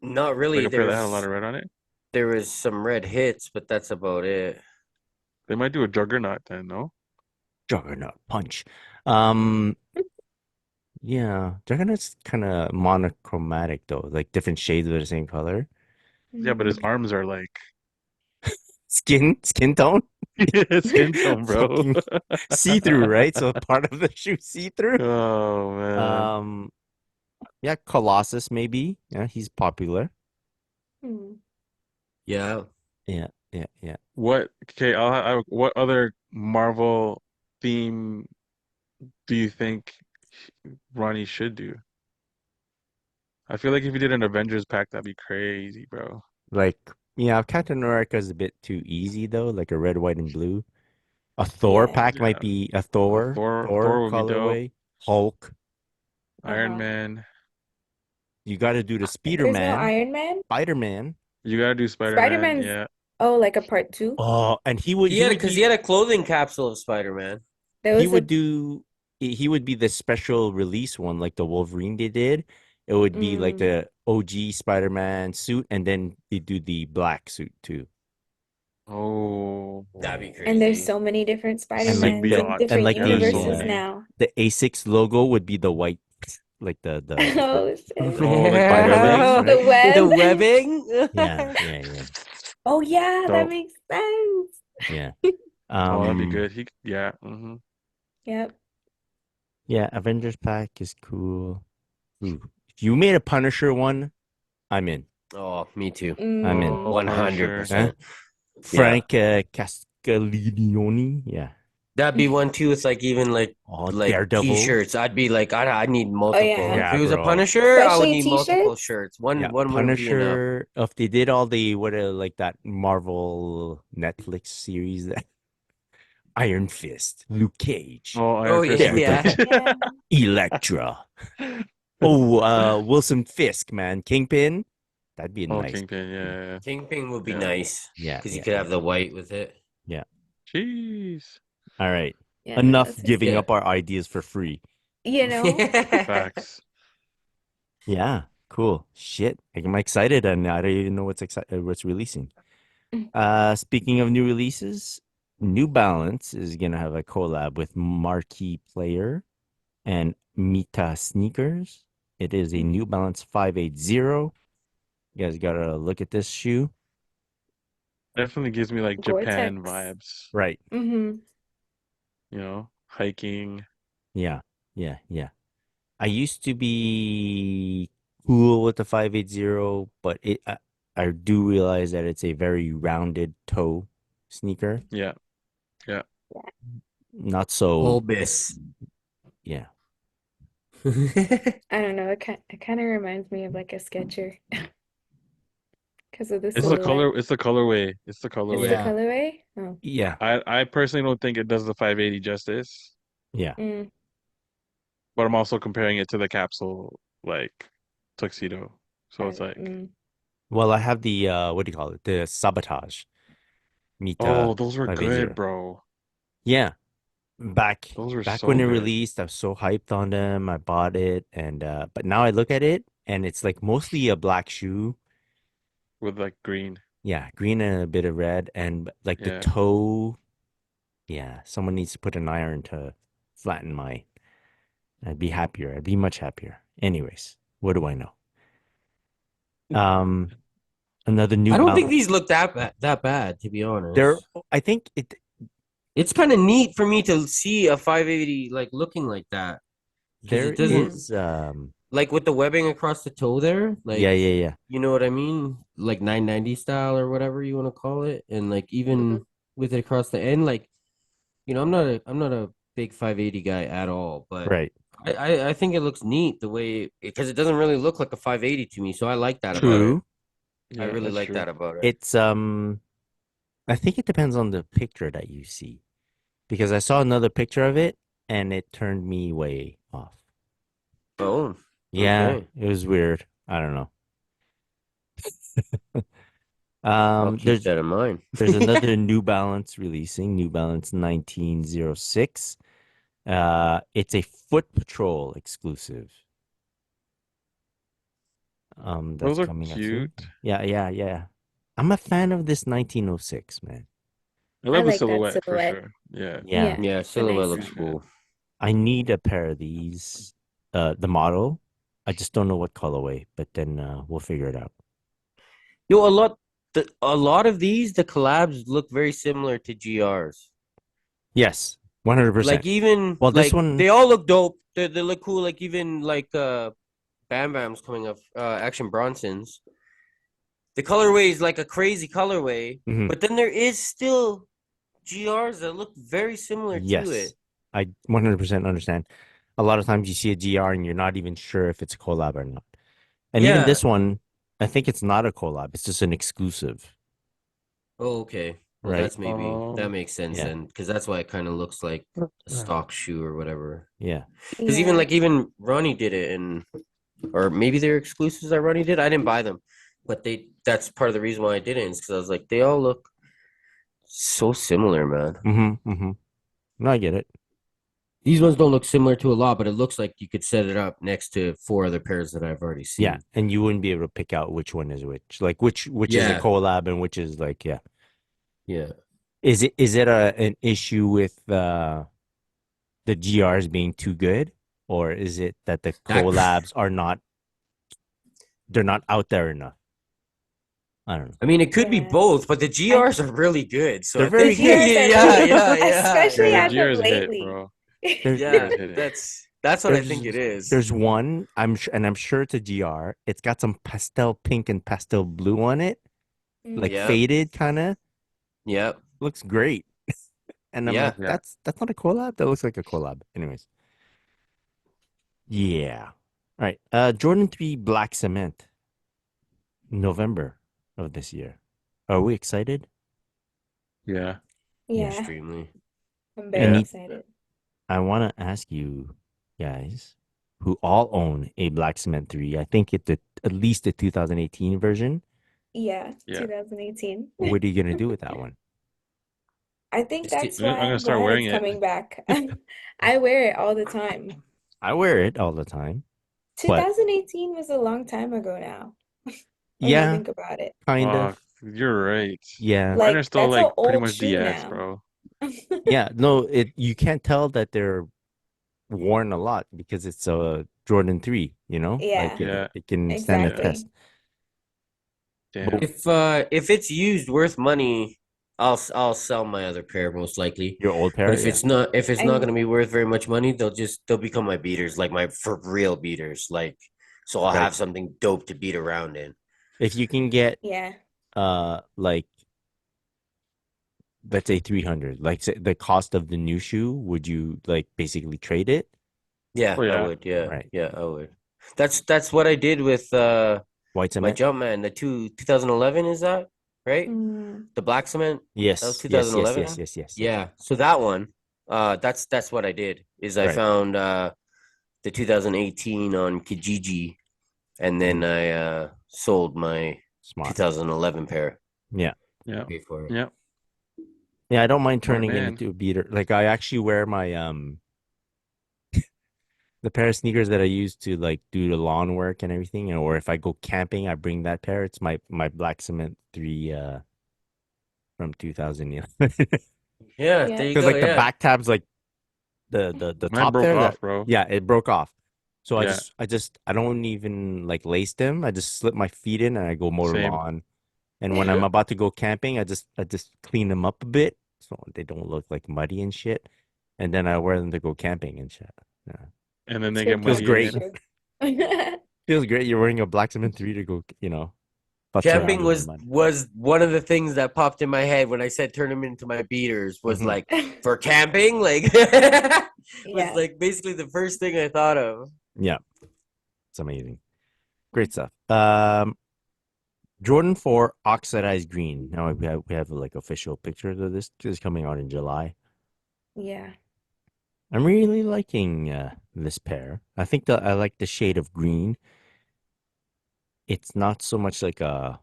Not Like really. a pair that had a lot of red on it? There was some red hits, but that's about it. They might do a Juggernaut then, no? Juggernaut punch. Um, yeah. Juggernaut's kind of monochromatic though, like different shades of the same color. Yeah, but his Mm. arms are like Skin tone. yeah, skin tone, bro. Fucking see-through, right? So part of the shoe see-through. Oh man. Um, yeah, Colossus maybe. Yeah, he's popular. Mm. Yeah. Yeah, yeah, yeah. What other Marvel theme do you think Ronnie should do? I feel like if you did an Avengers pack, that'd be crazy, bro. Like, yeah, Captain America's a bit too easy though, like a red, white, and blue. A Thor Yeah. pack might Yeah. be a Thor Thor would be dope. colorway. Hulk. Iron Uh-huh. Man. You got to do the There's no Spider-Man. Iron Man. Spider-Man. You gotta do Spider-Man, Spider-Man's, yeah. oh, like a part two. Oh, and He had because he had a clothing capsule of Spider-Man. There he was would a, do he would be the special release one like the Wolverine they did. It would be like mm, the OG Spider-Man suit, and then they do the black suit too. Oh, That'd be and there's crazy. so many different And like Spider-Mans in symbiote. and different like Yeah, there's so universes many. now. the A6 logo would be the white, like the Oh shit. Oh, like the spider legs, webbing. The right? The web. webbing. Yeah, yeah, yeah, Oh yeah, that Dope. makes sense. yeah. Oh, that'd be Um, good. Yeah. Mm-hmm. Yep. yeah, Avengers pack is cool. Ooh. If you made a Punisher one, I'm in. Oh, me too. I'm in. Oh, Punisher. 100%. Frank Castiglione, yeah. That'd be one too. It's like even like Oh, like Daredevil. t-shirts. I'd be like, I need Oh multiple. yeah. If Yeah, it was a bro. Punisher, I would Especially need multiple t-shirts. shirts. One Yeah, wouldn't be enough. Punisher. If they did all the like that Marvel Netflix series, that Iron Fist, Luke Cage, Oh, Oh Iron Fist yeah, would be yeah. dope. Yeah. Elektra. Oh, Wilson Fisk, man, Kingpin. That'd be a Oh, nice. Kingpin, yeah. Kingpin would be Yeah. nice Yeah, because you yeah, could yeah, have the white with it. yeah. Jeez. All right, Yeah, no, enough that's giving Yeah. up our ideas for free. you know. Facts. Yeah, cool. Shit, I'm excited, and I don't even know what's releasing. Speaking of new releases, New Balance is gonna have a collab with Marquee Player and Mita Sneakers. It is a New Balance 580. You guys gotta look at this shoe. Definitely gives me like Japan Gore-Tex. vibes, Right. Mm-hmm. hiking. Yeah. Yeah. Yeah. I used to be cool with the 580, but I do realize that it's a very rounded toe sneaker. Yeah. Not so. Bulbous. Yeah. I don't know. It kind of reminds me of like a Sketcher because of the It's the silhouette. color. It's the colorway. It's the It's colorway. the Yeah. colorway? Oh. Yeah. I personally don't think it does the 580 justice, Yeah. Mm. but I'm also comparing it to the capsule like tuxedo. So it's like, Mm. Well, I have the what do you call it? The Sabotage oh, Mita those were 580. good, bro. Yeah. back Those were back so when it good released, I was so hyped on them. I bought it, and but now I look at it, and it's like mostly a black shoe. with like green. Yeah, green and a bit of red, and like the Yeah. toe. Yeah, someone needs to put an iron to flatten mine. I'd be happier. I'd be much happier. Anyways, what do I know? Um, another New I don't think Balance. these look that bad, to be There, honest. I think it. It's kind of neat for me to see a 580 like looking like that because There it doesn't is. like with the webbing across the toe there, Yeah, like yeah, yeah. you know what I mean, like 990 style or whatever you want to call it, and like Mhm. even with it across the end, like I'm not a big 580 guy at all, but Right. I think it looks neat the way because it doesn't really look like a 580 to me, so I like that about it. True. I Yeah, really that's like true. that about it. It's I think it depends on the picture that you see because I saw another picture of it and it turned me way off. Oh, Yeah, okay. it was weird. I don't know. I'll keep There's that in mind. another New Balance releasing, New Balance 1906. It's a Foot Patrol exclusive. That's Those are coming out soon. cute. Yeah, yeah, yeah. I'm a fan of this 1906, man. I I love the like that silhouette for silhouette. sure. Yeah. Yeah, Yeah, Yeah, it's a silhouette nice looks one. cool. I need a pair of these. The model. I just don't know what colorway, but then we'll figure it out. Yo, a lot of these the collabs look very similar to GRs. Yes, 100%. Like even Well, this like one, they all look dope. They look cool. Like even like Bam Bam's coming up, Action Bronson's. The colorway is like a crazy colorway, mhm, but then there is still GRs that look very similar to yes, it. I 100% understand. A lot of times you see a GR and you're not even sure if it's a collab or not. And even Yeah. this one, I think it's not a collab. It's just an exclusive, Oh, okay. Well, right? that makes sense Yeah, then, because that's why it kind of looks like a Uh, stock shoe or whatever. yeah. Because Yeah. even Ronnie did it, and or maybe they're exclusives that Ronnie did. I didn't buy them, but that's part of the reason why I didn't. Is because I was like, they all look so similar, man. Mm-hmm, mm-hmm. No, I get it. These ones don't look similar to a lot, but it looks like you could set it up next to four other pairs that I've already Yeah, seen. and you wouldn't be able to pick out which one is which, like which is a Yeah, collab and which is like, yeah. yeah. Is it an issue with the GRs being too good, or is it that the That collabs are not they're not out there enough? I don't know. I mean, it could be Yeah. both, but the I GRs are really good. So They're I very think, The yeah, good. GRs are really good, Yeah, especially the as of gears hit, lately. bro. There's yeah. Gears hit it. That's what I think it there's is. there's one I'm sure it's a GR. It's got some pastel pink and pastel blue on it, like Mm. Yep, faded kind of. yep, Looks great. And I'm like, yeah. Yeah. that's not a collab. That looks like a collab. Anyways, yeah. All right. Jordan 3 Black Cement, November of this year. Are we excited? Yeah. Yeah. Yeah, Extremely. I'm I very Yeah. need. excited. I want to ask you guys who all own a Black Cement 3. I think it's at least the 2018 version. Yeah, Yeah. 2018. What are you gonna do with that one? I think It's t- that's I'm why gonna I'm start glad wearing it's it. coming back. I wear it all the time. I wear it all the time, but 2018 was a long time ago now, when you yeah, think about it. kind Oh, of. you're right. Yeah. Mine are Like, still that's an like pretty old much shoe DS, now. bro. Yeah. No, you can't tell that they're worn a lot because it's a Jordan 3, like Yeah, Yeah. it can stand the Yeah. exactly. test. But Damn. if it's used worth money, I'll sell my other pair most likely. your old But pair, yeah. if it's not And gonna be worth very much money, they'll become my beaters, like my for real beaters. Like so I'll Right. have something dope to beat around in. If you can get yeah, like let's say 300, like say, the cost of the new shoe, would you like basically trade it? Yeah, Oh I yeah. would. Yeah, Right. yeah, I would. That's what I did with White my cement? Jumpman, the 2011 is that, right? mm, The black cement, that was Yes, yes, yes, yes, 2011. yes, yes, yes. Yeah, so that one, that's what I did is I Right. found the 2018 on Kijiji, and then Mhm. I sold my Smart. 2011 pair. Yeah. Yeah. Pay for it. Yeah. Yeah, I don't mind My turning it man. into a beater. Like I actually wear my the pair of sneakers that I use to like do the lawn work and everything, or if I go camping, I bring that pair. It's my Black Cement 3 from 2000, you know. Yeah, Yeah. there you Because go. like the Yeah. back tabs, like the Mine top broke there, that off, bro. yeah, it broke off. So Yeah, I don't even like lace them. I just slip my feet in and I go mow the same. lawn. And when I'm about to go camping, I just clean them up a bit so they don't look like muddy and shit. And then I wear them to go camping and shit. Yeah. And then It's they your get Feels muddy great. again. practice Feels great. You're wearing a Black Cement 3 to go, futz around Camping in the was mud. was one of the things that popped in my head when I said turn them into my beaters. Was Hmm. like for camping, like was Yeah. like basically the first thing I thought of. Yeah, it's amazing. Great stuff. Jordan 4 oxidized green. Now we have like official pictures of this. This is coming out in July. Yeah. I'm really liking this pair. I think that I like the shade of green. It's not so much like a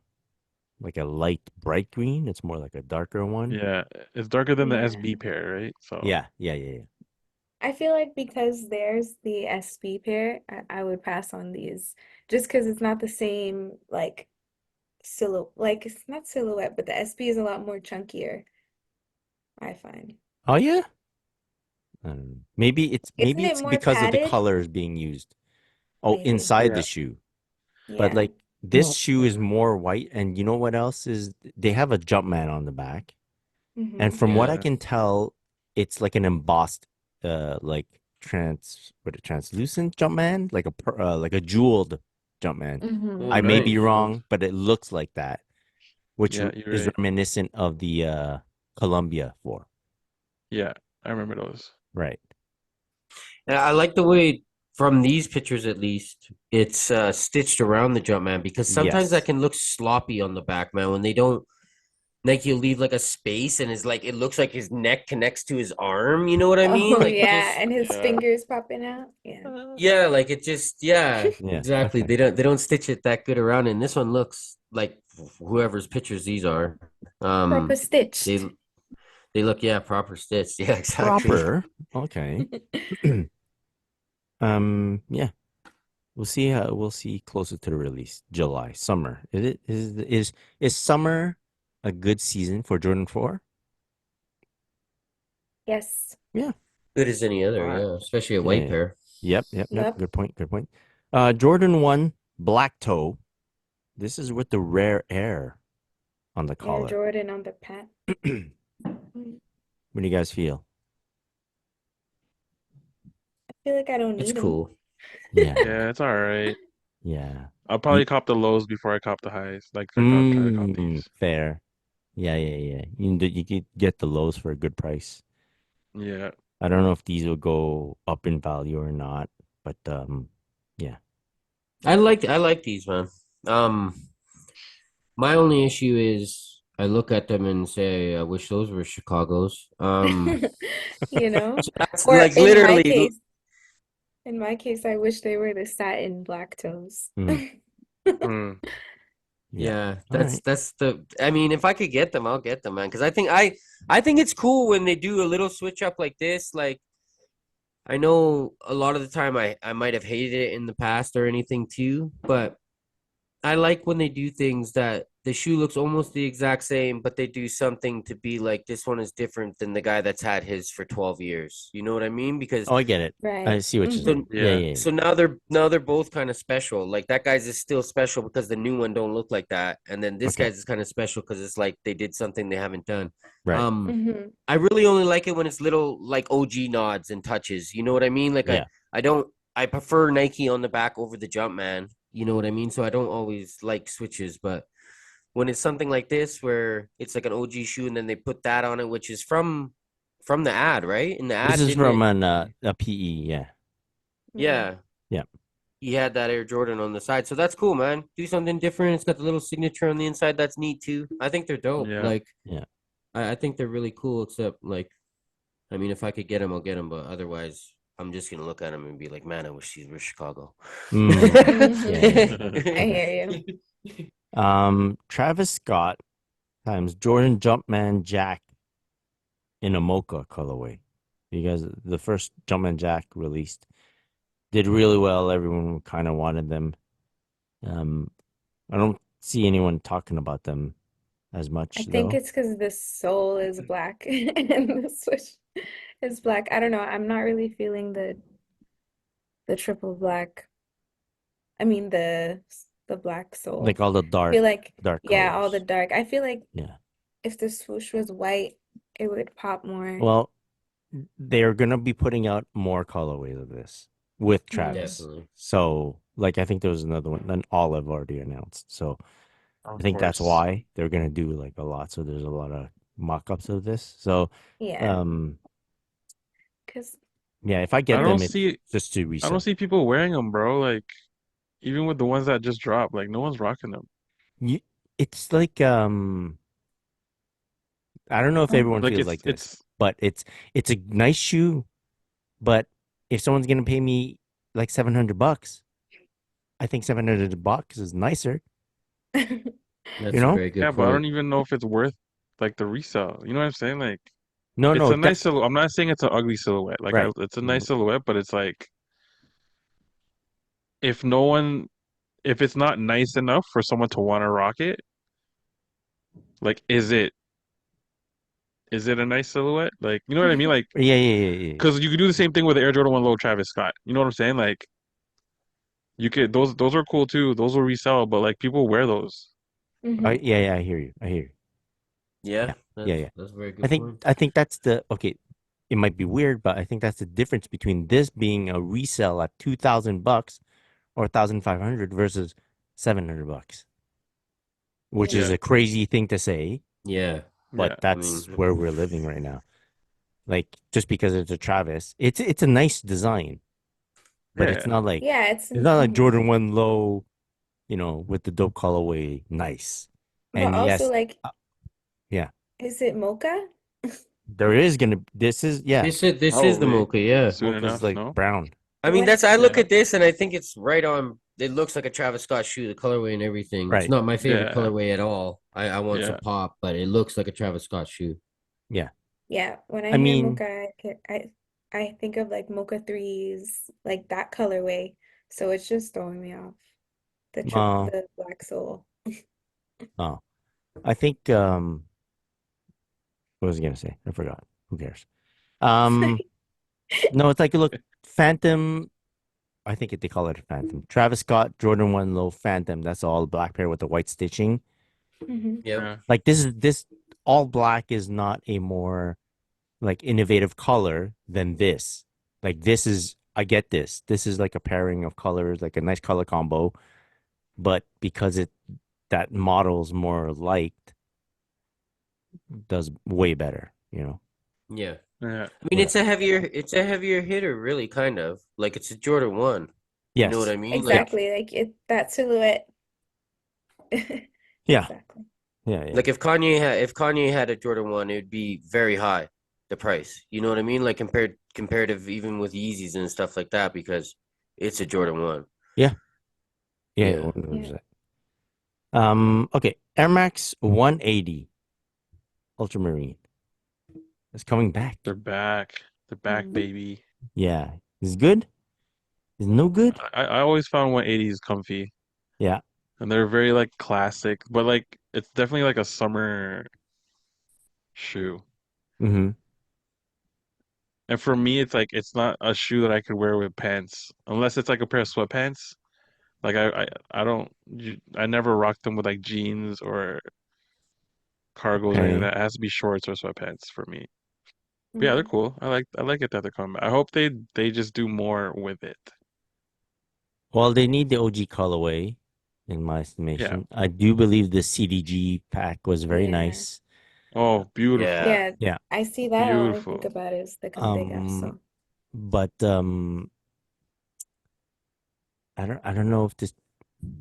light bright green. It's more like a darker one. Yeah, it's darker than the Yeah. SB pair, right? So Yeah. I feel like because there's the SB pair, I would pass on these just because it's not the same like silhouette. Like it's not silhouette, but the SB is a lot more chunkier, I find. Oh yeah. Maybe it's Isn't maybe it it's more because of the padded? colors being used. Oh, Maybe. inside the yeah, shoe. But Yeah. like this shoe is more white, and you know what else is? They have a Jumpman on the back, and Mm-hmm. from what I yeah, can tell, it's like an embossed, like translucent Jumpman, like a jeweled Jumpman. Mm-hmm. Oh, I may be nice. wrong, but it looks like that, which yeah. You're is right. reminiscent of the Columbia 4. Yeah, I remember those. Right. And I like the way from these pictures at least it's stitched around the jump man because sometimes that Yes. can look sloppy on the back man when they don't like he'll leave like a space and it's like it looks like his neck connects to his arm. You know what I mean? Oh Like it yeah, just and his Yeah, fingers popping out. Yeah. yeah, like it just yeah, Yeah. exactly. Okay. They don't stitch it that good around, and this one looks like whoever's pictures these are. Proper They stitched. they look yeah proper stitched. Yeah, exactly. Proper. Okay. Yeah. We'll see closer to the release. July, summer. Is summer a good season for Jordan 4? Yes. Yeah. Good as any other, All right. yeah, especially a Yeah, white yeah. pair. Yep. Yep. Good point. Good point. Jordan 1 black toe. This is with the rare air on the Air collar. Jordan on the pat. What do you guys feel? I feel like I don't It's need them. cool. Yeah. yeah. It's all right. Yeah. I'll You, probably cop the lows before I cop the highs. Like try to cop these. fair. Yeah. You could get the lows for a good price. Yeah, I don't know if these will go up in value or not, but yeah. I like these, man. Um, my only issue is I look at them and say, I wish those were Chicago's. You know? So that's Or like literally, in my case, I wish they were the satin black toes. Mm, mm, yeah. yeah, All right. that's the. I mean, if I could get them, I'll get them, man. Because I think it's cool when they do a little switch up like this. Like I know a lot of the time I might have hated it in the past or anything too, but I like when they do things that the shoe looks almost the exact same, but they do something to be like this one is different than the guy that's had his for 12 years. You know what I mean? Because Oh, I get it. I Right. see what you're Mm-hmm. saying. so Yeah, yeah, yeah, so now they're both kind of special. Like that guy's is still special because the new one don't look like that, and then yeah. this Okay. guy's is kind of special because it's like they did something they haven't done. Right. Mm-hmm. I really only like it when it's little like OG nods and touches. You know what I mean? Like Yeah. I don't I prefer Nike on the back over the Jumpman. You know what I mean? So I don't always like switches, but when it's something like this where it's like an OG shoe and then they put that on it, which is from the ad, right? In the This ad, is didn't from it? a PE. Yeah. Mm-hmm. Yeah, Yeah. he had that Air Jordan on the side, so that's cool, man. Do something different. It's got the little signature on the inside. That's neat too. I think they're dope. yeah. Like Yeah. I think they're really cool. Except like, I mean, if I could get them, I'll get them. But otherwise, I'm just gonna look at them and be like, man, I wish these were Chicago. Mm, Mm-hmm. I yeah. hear you. Travis Scott times Jordan Jumpman Jack in a mocha colorway. Because the first Jumpman Jack released did really well. Everyone kind of wanted them. Um, I don't see anyone talking about them as I much think though. it's because the sole is black and the switch is black. I don't know. I'm not really feeling the triple black. I mean the black Like sole. all the I feel like dark yeah, all the colors. dark. I feel like Yeah. if the swoosh was white, it would pop more. Well, they're gonna be putting out more colorways of this with Mm. Travis. Definitely. So, like, I think there was another one, an Olive already announced. So, I Of think that's course. why they're gonna do like a lot. So, there's a lot of mock-ups of this. So, Yeah, um, 'cause yeah, if I I get don't them, it's see just to I don't resell. see people wearing them, bro. Like even with the ones that just dropped, like no one's rocking them. You, it's like I don't know if everyone Like feels like this, but it's a nice shoe. But if someone's gonna pay me like $700, I think $700 is nicer. You That's a know? very good yeah, but I don't point. even know if it's worth like the resale. You know what I'm saying? Like No, it's no, a nice silhouette. I'm not saying it's an ugly silhouette. Like right. it's a nice silhouette, but it's like if no one if it's not nice enough for someone to want to rock it, like is it a nice silhouette? Like you know what I mean? Like Yeah, yeah, yeah, yeah. because you could do the same thing with the Air Jordan 1 Low Travis Scott. You know what I'm saying? Like you could those are cool too. Those will resell, but like people wear those. hmm Yeah, yeah, I hear you. I hear you. Yeah, Yeah, yeah, yeah. that's a very I good think point. I think that's the okay. It might be weird, but I think that's the difference between this being a resale at $2,000 or 1,500 versus $700, which Yeah. is Yeah, a crazy thing to say, Yeah, but yeah, I that's mean, where we're living right now. Like just because it's a Travis, it's a nice design, but yeah. Yeah, it's it's not like mhm. Jordan 1 Low, with the dope colorway, nice. But And also yes, like, yeah, is it mocha? there is gonna. This is yeah. this is the Probably mocha. Yeah, soon Mocha's enough. like No. brown. I mean What? that's I look Yeah, at this and I think it's right on. It looks like a Travis Scott shoe, the colorway and everything. It's Right. not my favorite yeah, colorway at all. I want some yeah. pop, but it looks like a Travis Scott shoe. Yeah. Yeah, when I I hear mean, mocha, I think of like mocha threes, like that colorway. So it's just throwing me off. uh, The black soul. oh, I think what was I gonna say? I forgot. Who cares? Um, no, it's like look, Phantom. I think they call it a Phantom. Travis Scott, Jordan 1 Low Phantom. That's all black pair with the white stitching. hmm Yep. Yeah. Like this all black is not a more like innovative color than this. Like this is I get this. This is like a pairing of colors, like a nice color combo, but because it that model's more liked, does way better. Yeah. Yeah. I mean, Yeah. it's a heavier hitter, really, kind of like it's a Jordan 1. You know what Yes. I mean? Yeah. Like, Exactly. Like that silhouette. Yeah. Exactly. Yeah. Yeah. like if Kanye had a Jordan 1, it would be very high, the price. You know what I mean? Like comparative even with Yeezys and stuff like that because it's a Jordan 1. Yeah. Yeah. Yeah. 100%. Okay. Air Max 180 Ultramarine is coming back. They're back. They're back, Mm. baby. Yeah. Is good? Is no good? I always found 180s comfy, Yeah. and they're very like classic, but like it's definitely like a summer shoe. Mm-hmm. And for me, it's like it's not a shoe that I could wear with pants, unless it's like a pair of sweatpants. Like I don't I never rock them with like jeans or cargos or anything Okay. like that. It has to be shorts or sweatpants for me. But yeah, they're Mm. cool. I like it that they're coming back. I hope they just do more with it. Well, they need the OG colorway, in my Yeah. estimation. I do believe the CDG pack was very Yeah. nice. Oh, beautiful. Yeah. Yeah. Yeah. I see that. All I think Beautiful. about is the Um, Candegazo. but I don't know if this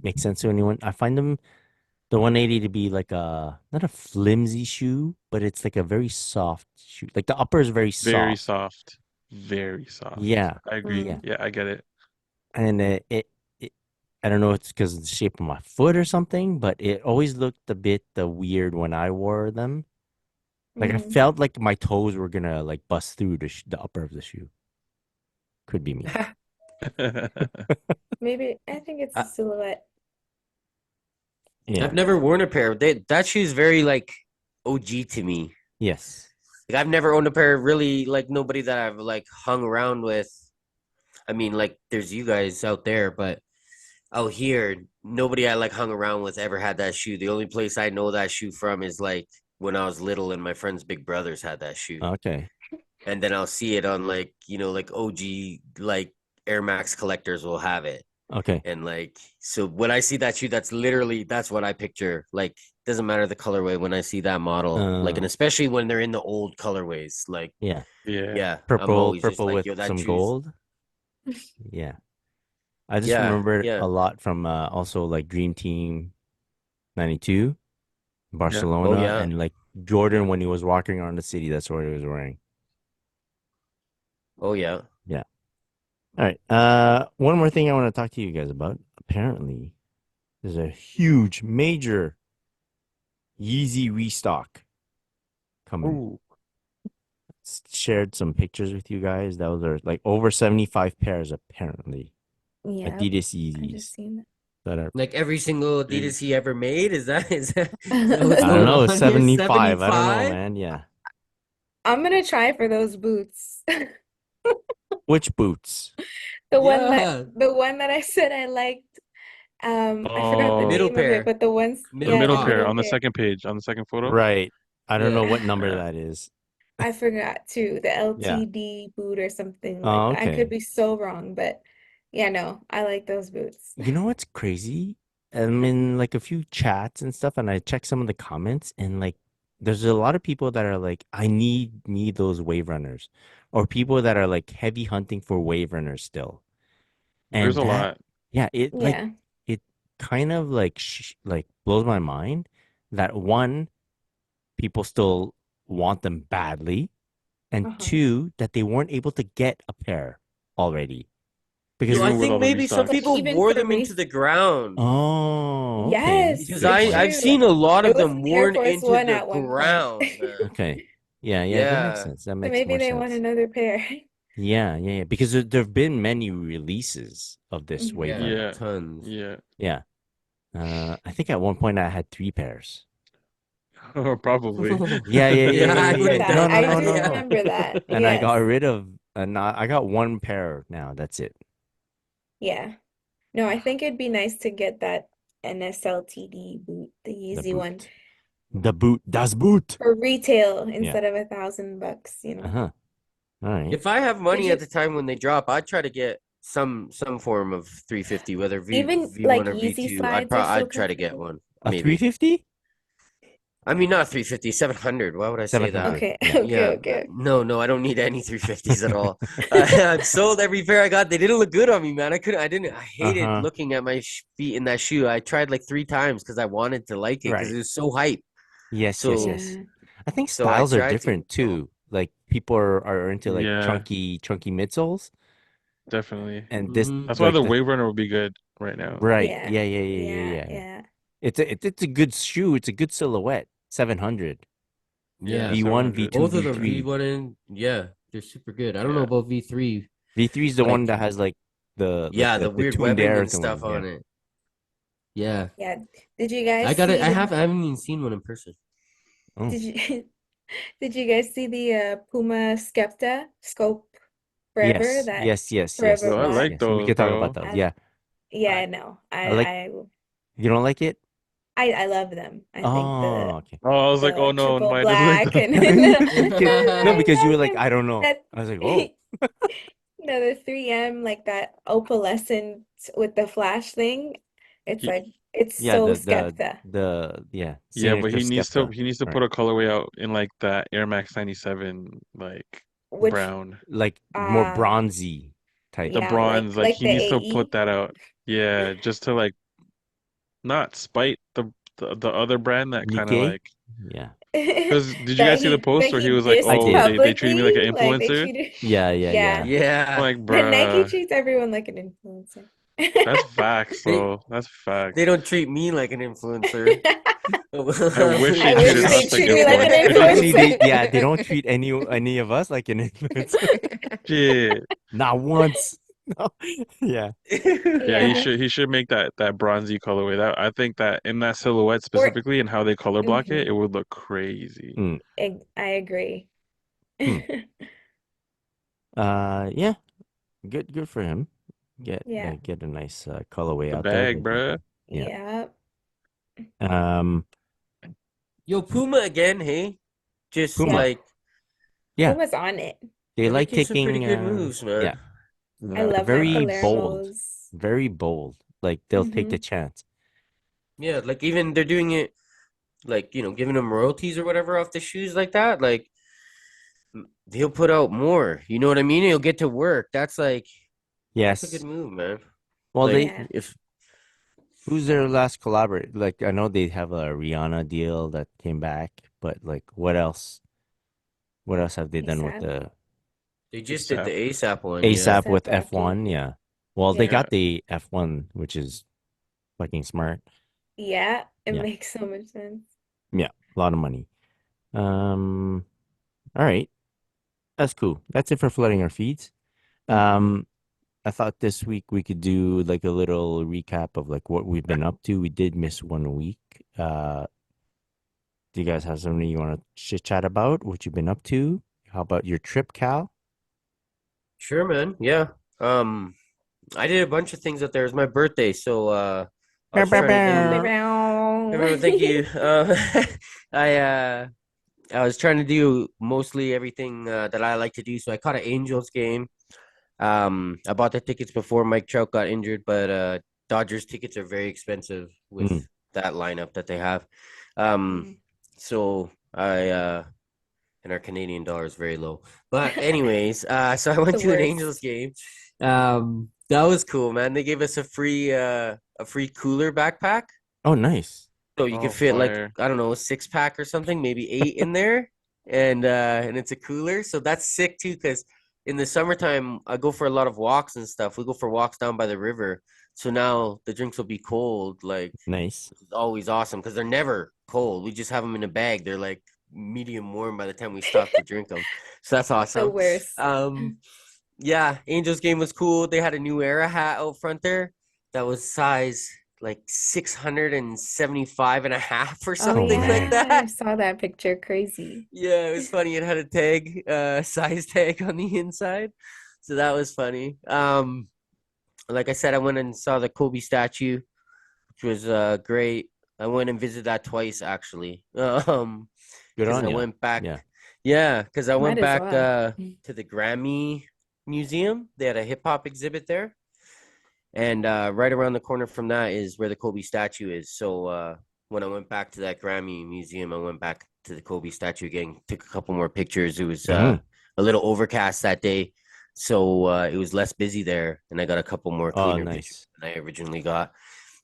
makes sense to anyone. I find the 180 to be like a not a flimsy shoe, but it's like a very soft shoe. Like the upper is very Very soft. soft. Very soft. Yeah. I agree. Yeah. Mm. Yeah, I get it. And it I don't know if it's because of the shape of my foot or something, but it always looked a bit weird when I wore them. Like I Mm. felt like my toes were gonna like bust through the upper of the shoe. Could be me. Maybe I think it's the I, silhouette. Yeah. I've never worn a pair. That shoe's very like OG to me. Yes. Like I've never owned a pair really like nobody that I've like hung around with. I mean, like there's you guys out there, but out here, nobody I like hung around with ever had that shoe. The only place I know that shoe from is like when I was little and my friend's big brothers had that shoe. Okay. And then I'll see it on like, like OG like Air Max collectors will have it. Okay. And like so when I see that shoe, that's what I picture. Like doesn't matter the colorway when I see that model. Like and especially when they're in the old colorways. Like Yeah. Yeah. yeah, I'm Purple always just purple like, with yo, that some shoe's gold. Yeah. I just yeah, remember it yeah. a lot from also like Dream Team 92, Yeah. Oh Barcelona, yeah. and like Jordan when he was walking around the city, that's what he was wearing. Oh yeah. Yeah. All right. One more thing I want to talk to you guys about. Apparently, there's a huge, major Yeezy restock coming. Ooh. Shared some pictures with you guys. Those are like over 75 pairs apparently. Yeah, Adidas I Yeezys just seen that. that are Like every single Adidas Jeez. he ever made? Is that what's I don't going know, on here? 75. I don't know, 75? man. Yeah. I'm gonna try for those boots. Which boots? The Yeah. one that I said I liked. I forgot the Oh, Middle name of it, pair. but the ones, the Middle yeah, the middle top. pair middle on the pair. second page, on the second photo. Right. I don't know Yeah. what number Yeah. that is. I forgot too, the Yeah. LTD boot or something like Oh, that. I could okay. be so wrong, but yeah, no, I like those boots. You know what's crazy? I'm in like a few chats and stuff, and I check some of the comments, and like, there's a lot of people that are like, I need those wave runners, or people that are like heavy hunting for wave runners still. There's And a that, lot. yeah, Yeah. it kind of like like blows my mind that one, people still want them badly, and Uh-huh. two, that they weren't able to get a pair already Yo, because I Even with think all the maybe some Like restocks. people even wore for them into race. the ground. oh, okay, that's a Yes, Because good it's point. I've true. seen a lot It of was them an Air worn Force into One the at one point. ground. Okay, yeah, that makes Yeah. sense. That So makes maybe more they want sense. another pair. Yeah, because there've been many releases of this wave Hmm. Yeah. runner. Yeah. Tons. Yeah. Yeah, I think at one point I had 3 pairs. Probably. Yeah, I I remember wouldn't that. No, doubt no, I no, that. do no, Yeah. no. remember that. And I got Yes. rid of, I got 1 pair now. That's it. Yeah. No, I think it'd be nice to get that NSLTD boot, the The Yeezy one, boot, the boot, das Boot. for retail Yeah. instead of $1,000, you know. Uh-huh. All right. If I have Did money at you the time when they drop, I'd try to get some form of 350, whether even V1 like or Yeezy V2. slides are so I'd try to get comfortable? one, A maybe. 350? I mean, not 350, 700. Why would I say that? 700. Okay, Yeah. okay, Yeah, okay. no, I don't need any 350s at all. I've sold every pair I got. They didn't look good on me, man. I hated Uh-huh. looking at my feet in that shoe. I tried like 3 times because I wanted to like it because Right. it was so hype. Yes. So, Yeah. I think so I styles are tried to. different too. Like people are into like Yeah, chunky midsoles, definitely. and this Mhm. That's why like the the Wave Runner would be good right now. right. Yeah. Yeah, Yeah. yeah. It's a good shoe. It's a good silhouette. 700. Yeah, Yeah, V1, 700. V2, both of them V3. V1 and yeah, they're super good. I don't know Yeah. about V3. V3 is the one Like, that has like yeah, the the weird tuned webbing air and going. stuff on Yeah. it. Yeah, Yeah. Did you guys I got it. see the I haven't even seen one in person. Oh. did you did you guys see the Puma Skepta Scope Forever Yes. that Forever Yo, I bought? like Yes. We those, could talk about bro. those. I Yeah. Yeah, I no. I like. You don't like it? I love them. I think Oh, okay. Oh, I was like, oh the no, triple mine doesn't like black that. and no, No, I because you were love like, them. I don't know. That I was like, oh, no, the 3M like that opalescent with the flash thing. It's He, like it's yeah. so Skepta. Yeah. yeah, but Signature Skepta. he needs to Right. put a colorway out in like that Air Max 97 like Which brown. Like more bronzy type. The yeah, bronze, like like he the needs to AE. put that out. Yeah, just to like not spite the other brand that kind of Nikkei. like. Yeah. Because did you guys see the That post where he he was like, I dissed "Oh, did. they treated me like publicly, an like they influencer"? treated Yeah. yeah. Yeah, Like, And Nike bruh, treats everyone like an influencer. that's facts, they though. That's they facts. don't treat me like an influencer. I wish I they wish treated they us like treated me like an Actually, influencer. they don't treat any of us like an influencer. Shit. Not once. No. Yeah. Yeah, Yeah. he should make that bronzy colorway. That I think that in that silhouette Or specifically and how they color block it, it mhm, would look crazy. Mm. I agree. Hmm. Yeah. Good for him. Yeah. Get a nice colorway The out there. bag, bruh. Yeah. Yeah. Um. Yo, Puma again, hey? Just Puma. Yeah. like Yeah. Puma's on it. They they're like making some pretty taking. good moves, Yeah. man. I Yeah. love their Very bold. Palermos. Very bold. Like they'll take the Hmm. chance. Yeah, like even they're doing it like, giving them royalties or whatever off the shoes like that. Like he'll put out more. You know what I mean? He'll get to work. That's a good Yes. move, man. Well, Like Yeah. if who's their last collaborate? Like I know they have a Rihanna deal that came back, but like what else? What else have they done with ASAP. the they just did the ASAP. ASAP one, yeah. ASAP ASAP with Rocky. F1? Yeah. Well, they Yeah. Yeah. got the F1, which is fucking smart. Yeah. It Yeah. makes so much sense. Yeah. A lot of money. Um, all right. That's cool. That's it for flooding our feeds. Hmm. Um, I thought this week we could do like a little recap of like what we've been up to. We did miss 1 week. Do you guys have something you want to chit chat about? What you've been up to? How about your trip, Cal? Sure, man. Yeah. Um I did a bunch of things out there. It was my birthday, so I Bow, was bow, trying to Bow, do bow. bow. thank you. I uh I was trying to do mostly everything that I like to do. So I caught an Angels game. I bought the tickets before Mike Trout got injured, but Dodgers tickets are very expensive with Mm. that lineup that they have. Um, Mm. so I and our Canadian dollar is very low. But anyways, so I went The to an Angels worst. game. That was cool, man. They gave us a free cooler backpack. Oh, nice. So you could Oh, fit like, fire. I don't know, a 6 pack or something, maybe 8 in there. And it's a cooler. So that's sick too, because in the summertime I go for a lot of walks and stuff. We go for walks down by the river. So now the drinks will be cold, like Nice. which is always awesome because they're never cold. We just have them in a bag. They're like medium warm by the time we stop to drink them. So that's The awesome. worst. Yeah, Angels game was cool. They had a new era hat out front there that was size like 675 and a half or Oh Oh, something like man. yeah, I that. saw that picture. Crazy. Yeah, it was funny. It had a tag, size tag on the inside. So that was funny. Like I said, I went and saw the Kobe statue, which was great. I went and visited that twice actually. Good Because on I you. went back. Yeah. Yeah, because I Might went as back well. to the Grammy Museum. They had a hip hop exhibit there. And right around the corner from that is where the Kobe statue is. So when I went back to that Grammy Museum, I went back to the Kobe statue again, took a couple more pictures. It was Hmm. a little overcast that day, so it was less busy there, and I got a couple more Oh, cleaner pictures nice. than I originally got.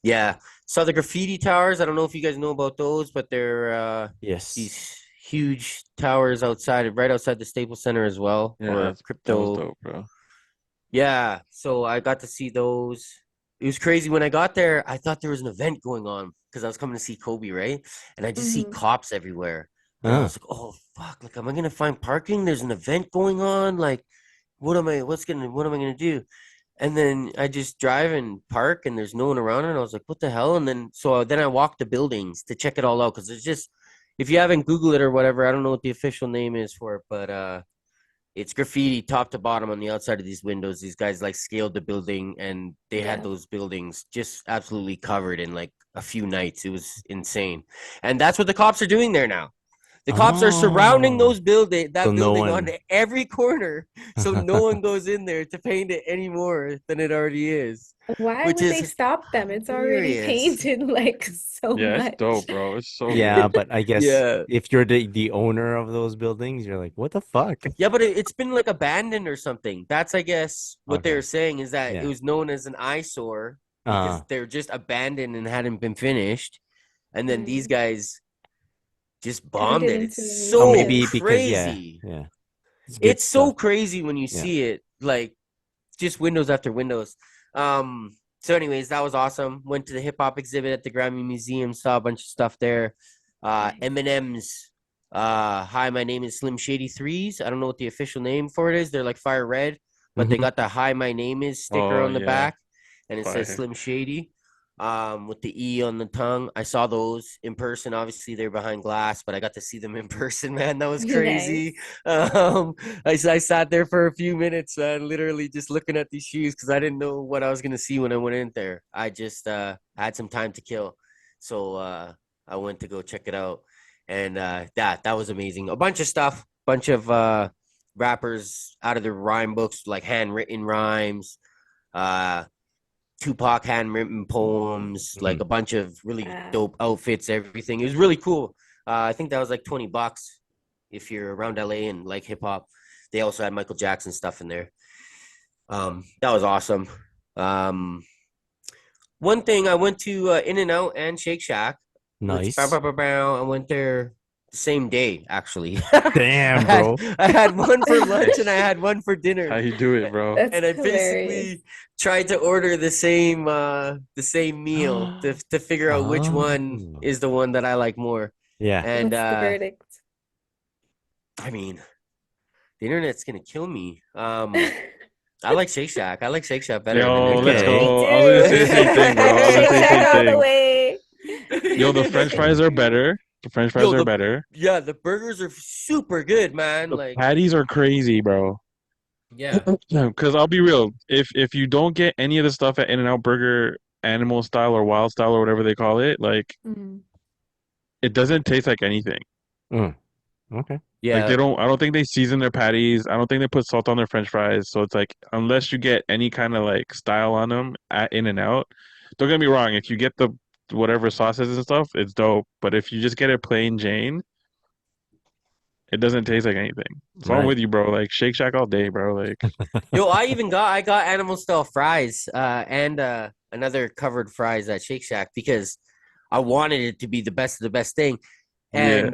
Yeah, saw the graffiti towers. I don't know if you guys know about those, but they're Yes. these huge towers outside, right outside the Staples Center as well, Yeah, or that was crypto. dope, bro. Yeah, so I got to see those. It was crazy when I got there. I thought there was an event going on because I was coming to see Kobe, right? And I just see Hmm. cops everywhere, and I Uh, was like, "Oh fuck! Like, am I gonna find parking? There's an event going on. Like, what am I? What am I gonna do?" And then I just drive and park, and there's no one around, and I was like, "What the hell?" And then I walked the buildings to check it all out because it's just, if you haven't Googled it or whatever, I don't know what the official name is for it, but it's graffiti top to bottom on the outside of these windows. These guys like scaled the building and they had Yeah. those buildings just absolutely covered in like a few nights. It was insane. And that's what the cops are doing there now. The cops are surrounding oh. So that no building on one. every corner, so no one goes in there to paint it any more than it already is, Why which would they is stop them? It's already hilarious. painted like so Yeah, it's much. dope, bro. It's so Yeah, good. but I guess Yeah. if you're the owner of those buildings, you're like, what the fuck? Yeah, but it's been like abandoned or something. That's, I guess, what they Okay. were saying is that it Yeah. was known as an eyesore because Uh, they're just abandoned and hadn't been finished. And then these Mm. guys just Turned bombed it it. into It's a oh, so maybe museum. because yeah, crazy. yeah, it's good It's so stuff. crazy when you Yeah. see it, like just windows after windows. Um, So anyways, that was awesome. Went to the hip hop exhibit at the Grammy Museum, saw a bunch of stuff there. Nice. Eminem's Hi, my name is Slim Shady Threes. I don't know what the official name for it is. They're like fire red, but they Mhm. got the Hi, my name is sticker Oh, on the yeah. back, and it says Fire. Slim Shady with the E on the tongue. I saw those in person. Obviously, they're behind glass, but I got to see them in person, man. That was crazy. I sat there for a few minutes, man, literally just looking at these shoes because I didn't know what I was gonna see when I went in there. I just had some time to kill, so I went to go check it out, and that was amazing. A bunch of stuff, bunch of rappers out of their rhyme books, like handwritten rhymes, uh Tupac handwritten poems, like a bunch of really dope outfits, everything. It was really cool. I think that was like $20 if you're around LA and like hip hop. They also had Michael Jackson stuff in there. That was awesome. One thing, I went to In-N-Out and Shake Shack, which Nice. I went there the same day, actually. Damn, bro. I had one for lunch and I had one for dinner. How you do it, bro? That's And I hilarious. basically tried to order the same meal to figure out which one Oh. is the one that I like more. Yeah. And What's the verdict? I mean, the internet's gonna kill me. I like Shake Shack. I like Shake Shack better than Yo, let's Okay. Me go. too. I was gonna say the same thing, bro. I was gonna Shake say the Shack same all the thing. way. Yo, the French fries are better. The French fries Yo, are better. yeah, the burgers are super good, man. The Like, patties are crazy, bro. yeah, Because I'll be real, if you don't get any of the stuff at In-N-Out Burger, animal style or wild style or whatever they call it, like Mm. it doesn't taste like anything. Okay. Like yeah. I don't think they season their patties. I don't think they put salt on their French fries. So it's like unless you get any kind of like style on them at In-N-Out, don't get me wrong, if you get the whatever sauces and stuff, it's dope. But if you just get it plain Jane, it doesn't taste like anything. So I'm Right. with you, bro. Like Shake Shack all day, bro. Like Yo, I got animal style fries and another covered fries at Shake Shack because I wanted it to be the best of the best thing. yeah.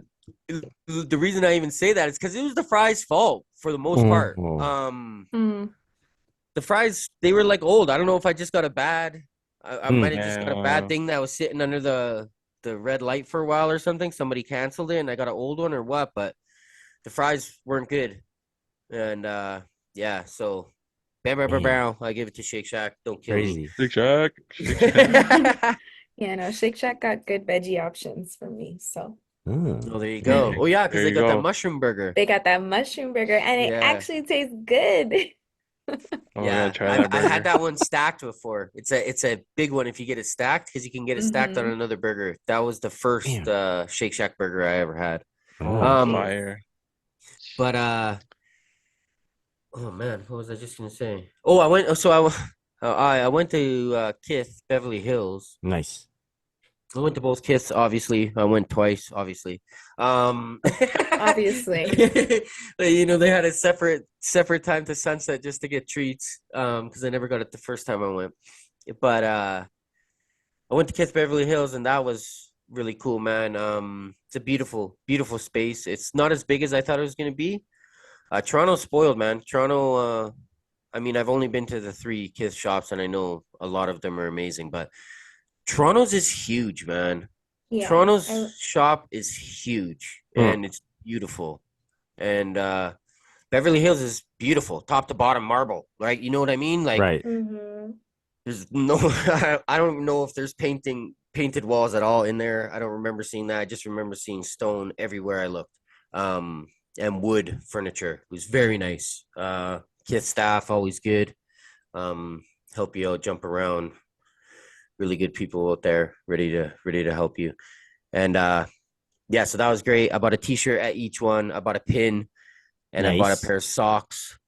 And the reason I even say that is because it was the fries' fault for the most part. Oh. Mm. The fries, they were like old. I don't know if I just got a bad I might have just got a bad Yeah. thing that was sitting under the red light for a while or something. Somebody canceled it and I got an old one or what, but the fries weren't good. And yeah, so Damn. I give it to Shake Shack. Don't kill me. Crazy. Shake Shack. Shake Shack. Yeah, no, Shake Shack got good veggie options for me. So Oh. Oh, there you go. There Oh yeah, because there they you got that go. mushroom burger. they got that mushroom burger and it Yeah. actually tastes good. Oh, I Yeah, gotta try that I had burger. that one stacked before. It's a big one if you get it stacked because you can get it stacked on Mhm. another burger. That was the first Damn. Shake Shack burger I ever had. Oh, Jeez. fire. But oh man, what was I just gonna say? Oh, I went. So I went to Kith Beverly Hills. Nice. I went to both Kiths. Obviously, I went twice. Obviously, Obviously. you know they had a separate time to sunset just to get treats. Because I never got it the first time I went. But I went to Kith Beverly Hills, and that was really cool, man. It's a beautiful, beautiful space. It's not as big as I thought it was gonna be. Toronto's spoiled, man. Toronto. I mean, I've only been to the 3 Kith shops, and I know a lot of them are amazing, but Toronto's is huge, man. Yeah. Toronto's shop is huge and it's beautiful. And Beverly Hills is beautiful, top to bottom marble, right? You know what I mean? Like Right. Mhm. there's no I don't know if there's painted walls at all in there. I don't remember seeing that. I just remember seeing stone everywhere I looked. And wood furniture. It was very nice. Kith staff always good. Help you out, jump around. Really good people out there ready to help you. And yeah, so that was great. I bought a t-shirt at each one. I bought a pin and I bought a Nice. pair of socks.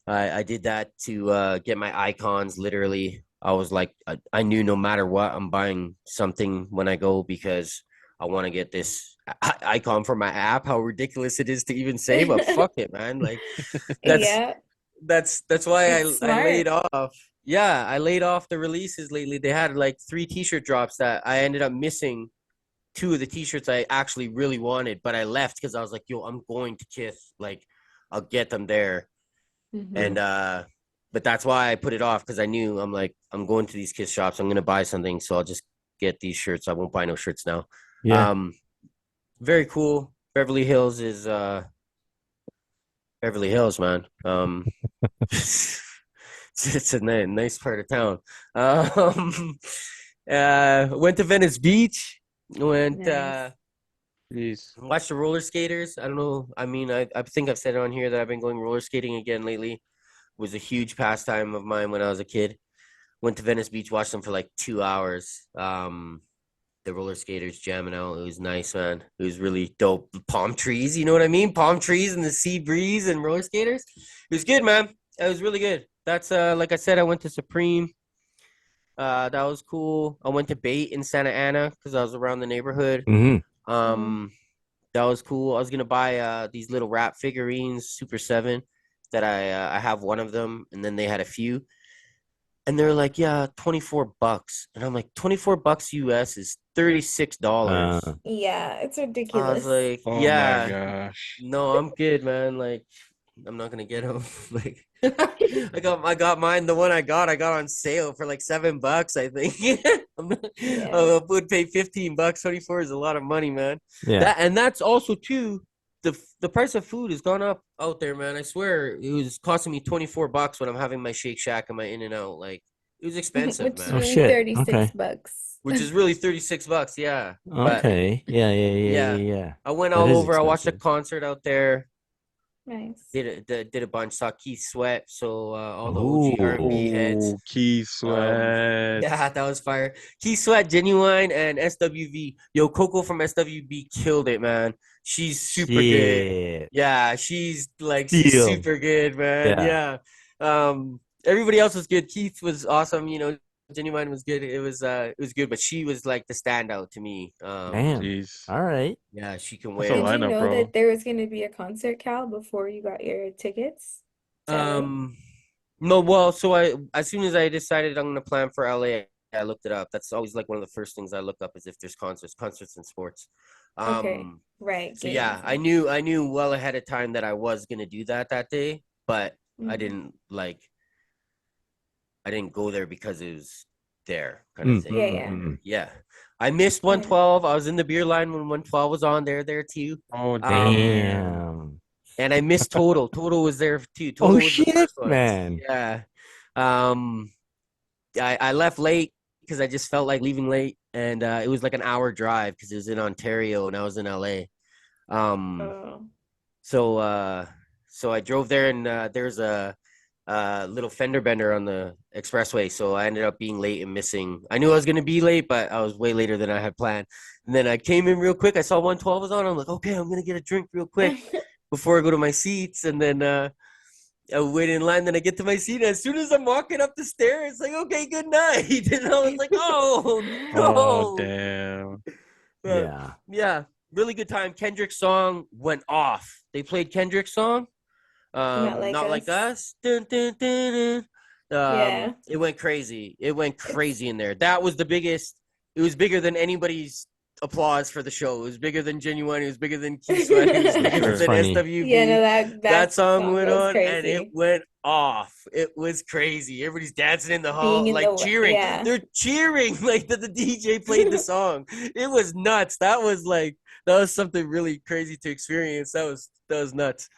I did that to get my icons. Literally, I was like, I knew no matter what, I'm buying something when I go because I want to get this icon for my app. How ridiculous it is to even say, but fuck it, man. Like Yeah. that's why It's I laid smart. off. Yeah, I laid off the releases lately. They had like 3 t-shirt drops that I ended up missing 2 of the t-shirts I actually really wanted, but I left because I was like, yo, I'm going to Kith. Like, I'll get them there. And Mhm. and but that's why I put it off, because I knew, I'm like, I'm going to these kids shops. I'm gonna buy something, so I'll just get these shirts. I won't buy no shirts now. Yeah. Um, very cool. Beverly Hills is Beverly Hills, man. It's a nice part of town. Um, went to Venice Beach. Went Nice. Jeez. watched the roller skaters. I don't know. I mean, I think I've said it on here that I've been going roller skating again lately. It was a huge pastime of mine when I was a kid. Went to Venice Beach, watched them for like 2 hours. The roller skaters jamming out. It was nice, man. It was really dope. Palm trees, you know what I mean? Palm trees and the sea breeze and roller skaters. It was good, man. It was really good. That's like I said, I went to Supreme. That was cool. I went to Bait in Santa Ana because I was around the neighborhood. Mm-hmm. That was cool. I was gonna buy these little rap figurines, Super 7, that I have one of them, and then they had a few. And they're like, yeah, $24. And I'm like, $24 US is $36. Yeah, it's I was ridiculous. like, Oh my yeah, gosh. no, I'm good, man. Like, I'm not gonna get them. Like, I got mine. The one I got on sale for like $7, I think. Yeah. I would pay $15. 24 is a lot of money, man. Yeah. That's also too. The price of food has gone up out there, man. I swear it was costing me $24 when I'm having my Shake Shack and my In and Out. Like, it was expensive, Which is Oh man. really shit. 36 Okay. bucks. Which is really $36, yeah. But Okay. Yeah. Yeah. Yeah. yeah, Yeah. Yeah. I went That all is over. I watched a expensive. concert out there. Nice. Did a bunch. Saw Keith Sweat. So all the OG R&B heads. Oh, Key Sweat. Yeah, that was fire. Keith Sweat, Genuine, and SWV. Yo, Coco from SWV killed it, man. She's super good. Shit. Yeah, she's Deal. super good, man. Yeah. Yeah. Everybody else was good. Keith was awesome. Genuine was good. It was good, but she was like the standout to me. Damn. Jeez. All right. Yeah, she can That's a wail. Did you lineup, know bro. that there was going to be a concert, Cal, before you got your tickets to LA? No, well, so as soon as I decided I'm gonna plan for LA, I looked it up. That's always like one of the first things I look up is if there's concerts and sports. Okay, Um, right, so yeah, games I and knew I knew well ahead of time that I was gonna do that day, but I mhm. didn't go there because it was there kind of Yeah, thing. yeah. Yeah. I missed Yeah. 112. I was in the beer line when 112 was on there too. Oh, Um, Damn. and I missed Total. Total was there too. Oh Total was the shit, first one. man. Yeah. Um, I left late because I just felt like leaving late, and it was like an hour drive because it was in Ontario and I was in LA. Um, Oh, so I drove there, and there's a little fender bender on the expressway, so I ended up being late and missing. I knew I was gonna be late, but I was way later than I had planned. And then I came in real quick. I saw 112 was on. I'm like, okay, I'm gonna get a drink real quick before I go to my seats, and then I wait in line. Then I get to my seat. And as soon as I'm walking up the stairs, it's like, okay, good night. And I was like, oh oh, no. damn. But Yeah. yeah, really good time. Kendrick's song went off. They played Kendrick's song. Not Like Not Like Us. Us. Dun, dun, dun, dun. Yeah, It went crazy. It went it's crazy in there. That was the biggest. It was bigger than anybody's applause for the show. It was bigger than Genuine. It was bigger than Key Sweat. It was For bigger sure. than Funny. SWV. yeah, no, That that song song went goes on and it crazy. went off. It was crazy. Everybody's dancing in the Being hall, in like the cheering. yeah. They're cheering like that the DJ played the song. It was nuts. That was something really crazy to experience. That was nuts.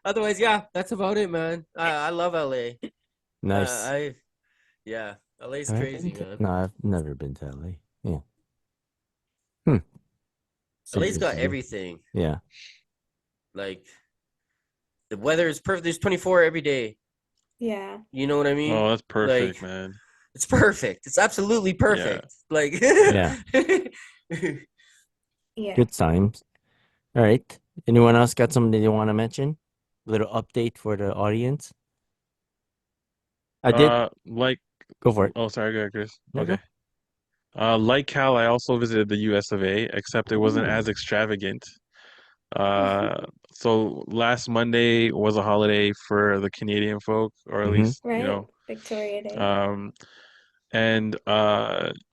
Otherwise, yeah, that's about it, man. I love LA. Nice. Yeah, LA's Have I crazy, been to- man. No, I've never been to LA. Yeah. Hmm. LA's got Interesting. everything. Yeah. Like the weather is perfect. There's 24 every day. Yeah. You know what I mean? Oh, that's perfect, Like man. it's perfect. It's absolutely Yeah. perfect. Like Yeah. Yeah. Good times. All right. Anyone else got something they want to mention? A little update for the audience. I did. Like, Go for it. oh, sorry, go ahead, Chris. No, go. Okay. Like Cal, I also visited the US of A, except it wasn't as Ooh. extravagant. So last Monday was a holiday for the Canadian folk, or at Mhm. least, Right. Victoria Day. and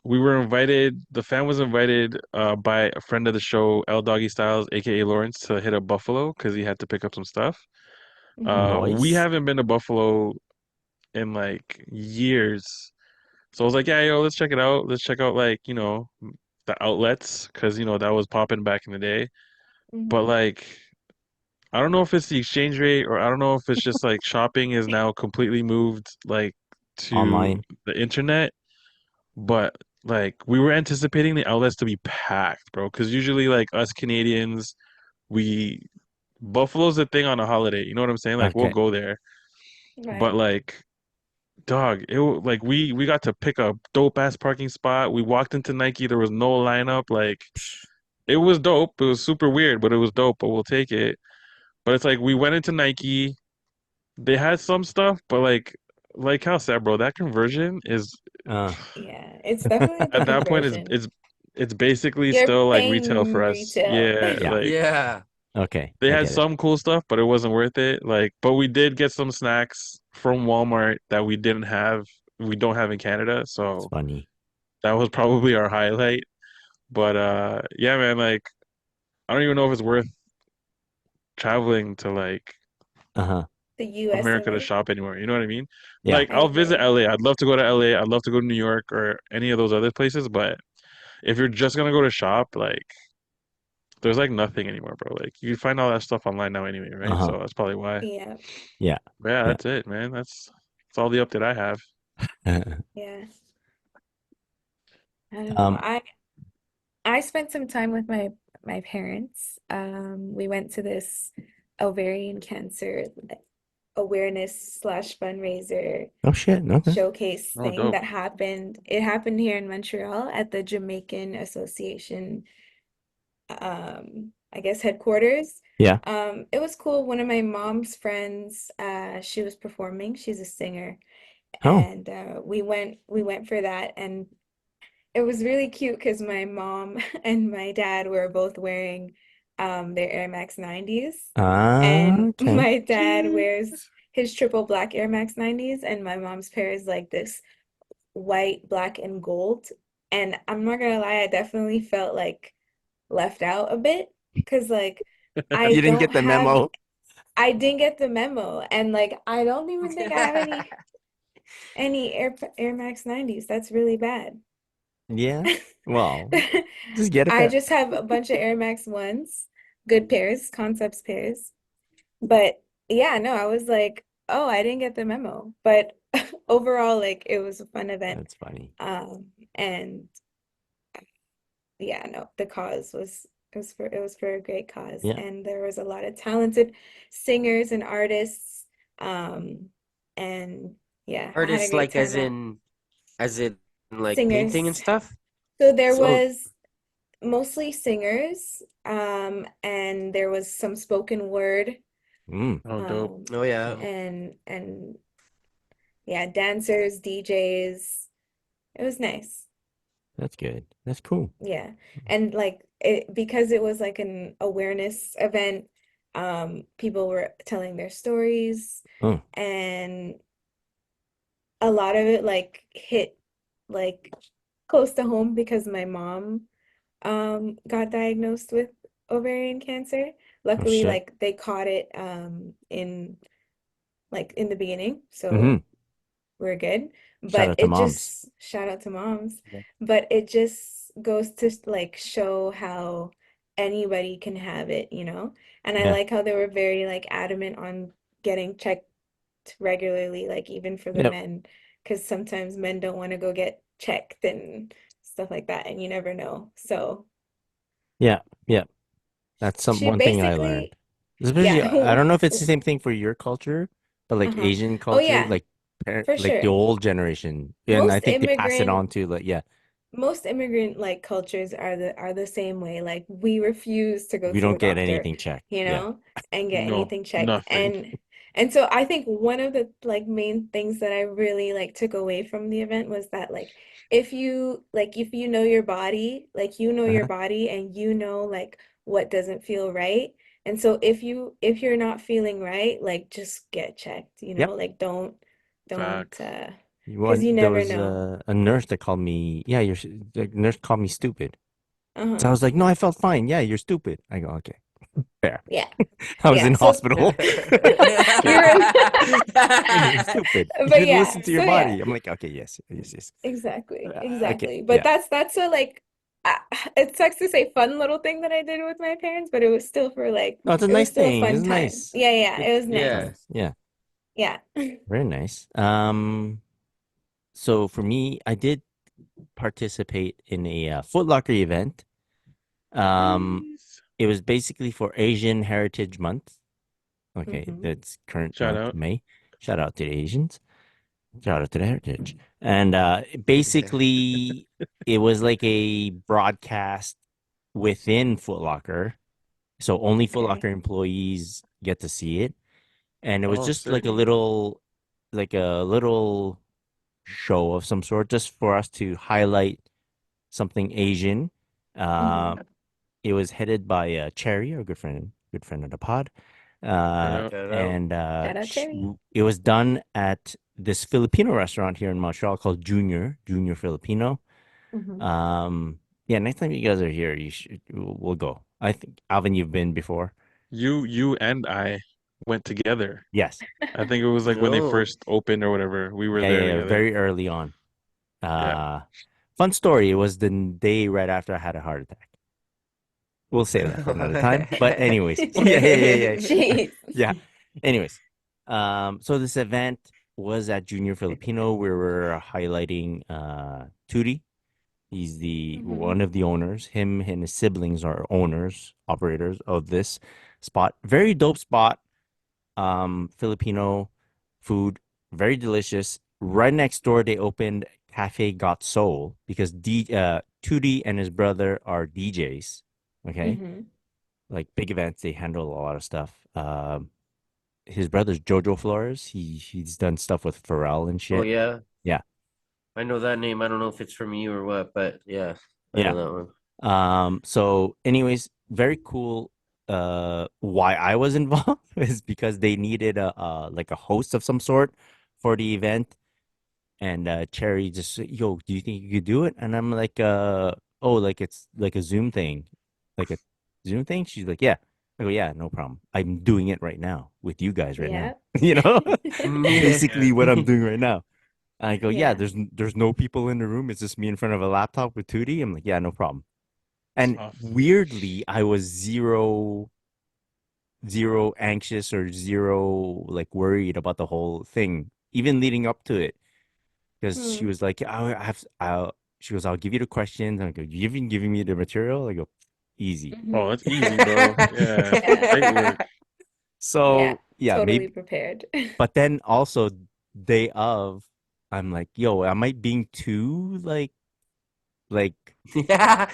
we were invited, the fam was invited by a friend of the show, L Doggy Styles, aka Lawrence, to hit up Buffalo because he had to pick up some stuff. Mhm. We Nice. haven't been to Buffalo in like years. So I was like, yeah, yo, let's check it out. Let's check out like, the outlets because that was popping back in the day. But Hmm. like I don't know if it's the exchange rate or I don't know if it's just like shopping is now completely moved like to Online. the internet, but like we were anticipating the outlets to be packed, bro. Because usually like us Canadians, we Buffalo's the thing on a holiday. You know what I'm saying? Like we'll Okay. go there, but Right. like dog, like we got to pick a dope ass parking spot. We walked into Nike, there was no lineup. Like it was dope. It was super weird, but it was dope. But we'll take it. But it's like we went into Nike. They had some stuff, but like Cal said, bro, that conversion is Uh, Yeah, it's definitely the at that point conversion. it's basically You're still like retail for paying us. retail. Yeah, yeah. like Yeah. Okay. they I had get it. some cool stuff, but it wasn't worth it. Like, but we did get some snacks from Walmart that we don't have in Canada, It's so funny. that was probably our highlight. But yeah, man, like I don't even know if it's worth traveling to like Uh-huh. The US of America to A. shop anymore. You know what I mean? Yeah. Like I I'll visit agree. LA. I'd love to go to LA. I'd love to go to New York or any of those other places, but if you're just gonna go to shop, like there's like nothing anymore, bro. Like you find all that stuff online now anyway, right? Uh-huh. So that's probably why. Yeah, Yeah. But yeah, Yeah. that's it, man. That's all the update I have. yeah. I don't know. Um, I spent some time with my parents. We went to this ovarian cancer awareness slash fundraiser oh shit. Okay. showcase Oh, thing dope. that happened. It happened here in Montreal at the Jamaican Association, I guess headquarters. Yeah. It was cool. One of my mom's friends, she was performing. She's a singer, Oh. and we went for that, and it was really cute because my mom and my dad were both wearing their Air Max 90s, and Okay. my dad Jeez. wears his triple black Air Max 90s, and my mom's pair is like this white, black, and gold. And I'm not gonna lie, I definitely felt like left out a bit because like I You didn't get don't the have memo? I didn't get the memo, and like I don't even think I have any Air Max 90s. That's really bad. Yeah. Well, just get a I pair. just have a bunch of Air Max ones, good pairs, concepts pairs. But yeah, no, I was like, oh, I didn't get the memo. But overall, like it was a fun event. That's funny. And yeah, no, the cause was it was for a great cause. Yeah. And there was a lot of talented singers and artists. Um, and yeah, I had a Artists great like time out. as in like painting and Singers. stuff. So there So was mostly singers, and there was some spoken word, Mm, Oh, dope. um, oh yeah. and yeah, dancers, DJs. It was nice. that's good. That's cool. Yeah. And like it because it was like an awareness event, people were telling their stories, Oh, and a lot of it like hit like close to home because my mom got diagnosed with ovarian cancer. oh Luckily, shit. like they caught it in the beginning, Mm-hmm. so we're good. Shout But out to it moms. just shout out to moms, Yeah. but it just goes to like show how anybody can have it, you know? And I Yeah. like how they were very like adamant on getting checked regularly, like even for the Yep. men, because sometimes men don't want to go get checked and stuff like that, and you never know. So Yeah. Yeah. That's some she one thing I learned. basically, Especially, yeah. I don't know if it's the same thing for your culture, but like Uh-huh. Asian Oh culture, yeah, like for like the sure. old generation, and I Most think they pass it immigrant on to like yeah, most immigrant like cultures are the same way. Like we refuse to go we to don't the get doctor, anything checked. you Yeah. know, and get No, anything checked. nothing. And so I think one of the like main things that I really like took away from the event was that like if you know your body, like you know your Uh-huh. body and you know like what doesn't feel right. And so if you're not feeling right, like just get checked, Yep. like don't Facts. because you There never was know. a nurse that called me. Yeah, the nurse called me stupid. So I Uh-huh. was like, no, I felt fine. Yeah, you're stupid. I go, okay. Fair. Yeah. I was Yeah. in So hospital. you're You're stupid. You but should yeah, listen to so your yeah. body. I'm like, okay, yes, yes, yes. Exactly, Okay, exactly. But yeah. that's a like I, it sucks to say fun little thing that I did with my parents, but it was still for like No, it's a it was nice still a thing. It's fun time. nice. Yeah, yeah, Good, it was good nice. Yeah. times. Yeah, Yeah. very nice. So for me, I did participate in a Foot Locker event. Um, Nice. it was basically for Asian Heritage Month. Okay, Hmm. that's current Shout month, out. May. Shout out to the Asians. Shout out to the Heritage. And basically, it was like a broadcast within Foot Locker. So only Foot Okay. Locker employees get to see it. And it was Oh, just like sick. a little show of some sort, just for us to highlight something Asian. Hmm. Uh, it was headed by Cherry, our good friend of the pod. Shout out. Shout out. And Shout out Cherry. it was done at this Filipino restaurant here in Montreal called Junior Filipino. Hmm. Um, yeah, next time you guys are here, we'll go. I think Alvin, you've been before. You and I went together. Yes. I think it was like when they No. first opened or whatever. We were Yeah, there yeah, yeah, together. very early on. Yeah. Uh, fun story. It was the day right after I had a heart attack. We'll save that for another time. But anyways, yeah, yeah, yeah, yeah, Jeez. yeah. Anyways, so this event was at Junior Filipino. We were highlighting Tootie. He's the Hmm. one of the owners. Him and his siblings are owners, operators of this spot. Very dope spot. Filipino food, very delicious. Right next door, they opened Cafe Got Soul because Tootie and his brother are DJs. Okay, Hmm. like big events, they handle a lot of stuff. His brother's Jojo Flores. He's done stuff with Pharrell and Oh shit. yeah. Yeah, I know that name. I don't know if it's from you or what, but yeah, I yeah. know that one. So anyways, very cool. Why I was involved is because they needed a like a host of some sort for the event. And Cherry just said, yo, do you think you could do it? And I'm like, oh, like it's like a Zoom thing. Like a Zoom thing? She's like, yeah. I go, yeah, no problem. I'm doing it right now with you guys right now. Yeah. You know? It's Yeah. basically what I'm doing right now. And I go, yeah, Yeah. there's no people in the room. It's just me in front of a laptop with Tootie. I'm like, yeah, no problem. And Tough. weirdly, I was zero anxious or zero like worried about the whole thing, even leading up to it. Because she Hmm. was like, she goes, I'll give you the questions. And I go, you've been giving me the material? I go, easy. Oh, Hmm. that's easy, bro. Yeah. Yeah. Great work. Yeah. So yeah, Totally maybe, prepared. but then also day of, I'm like, yo, am I being too like, Yeah.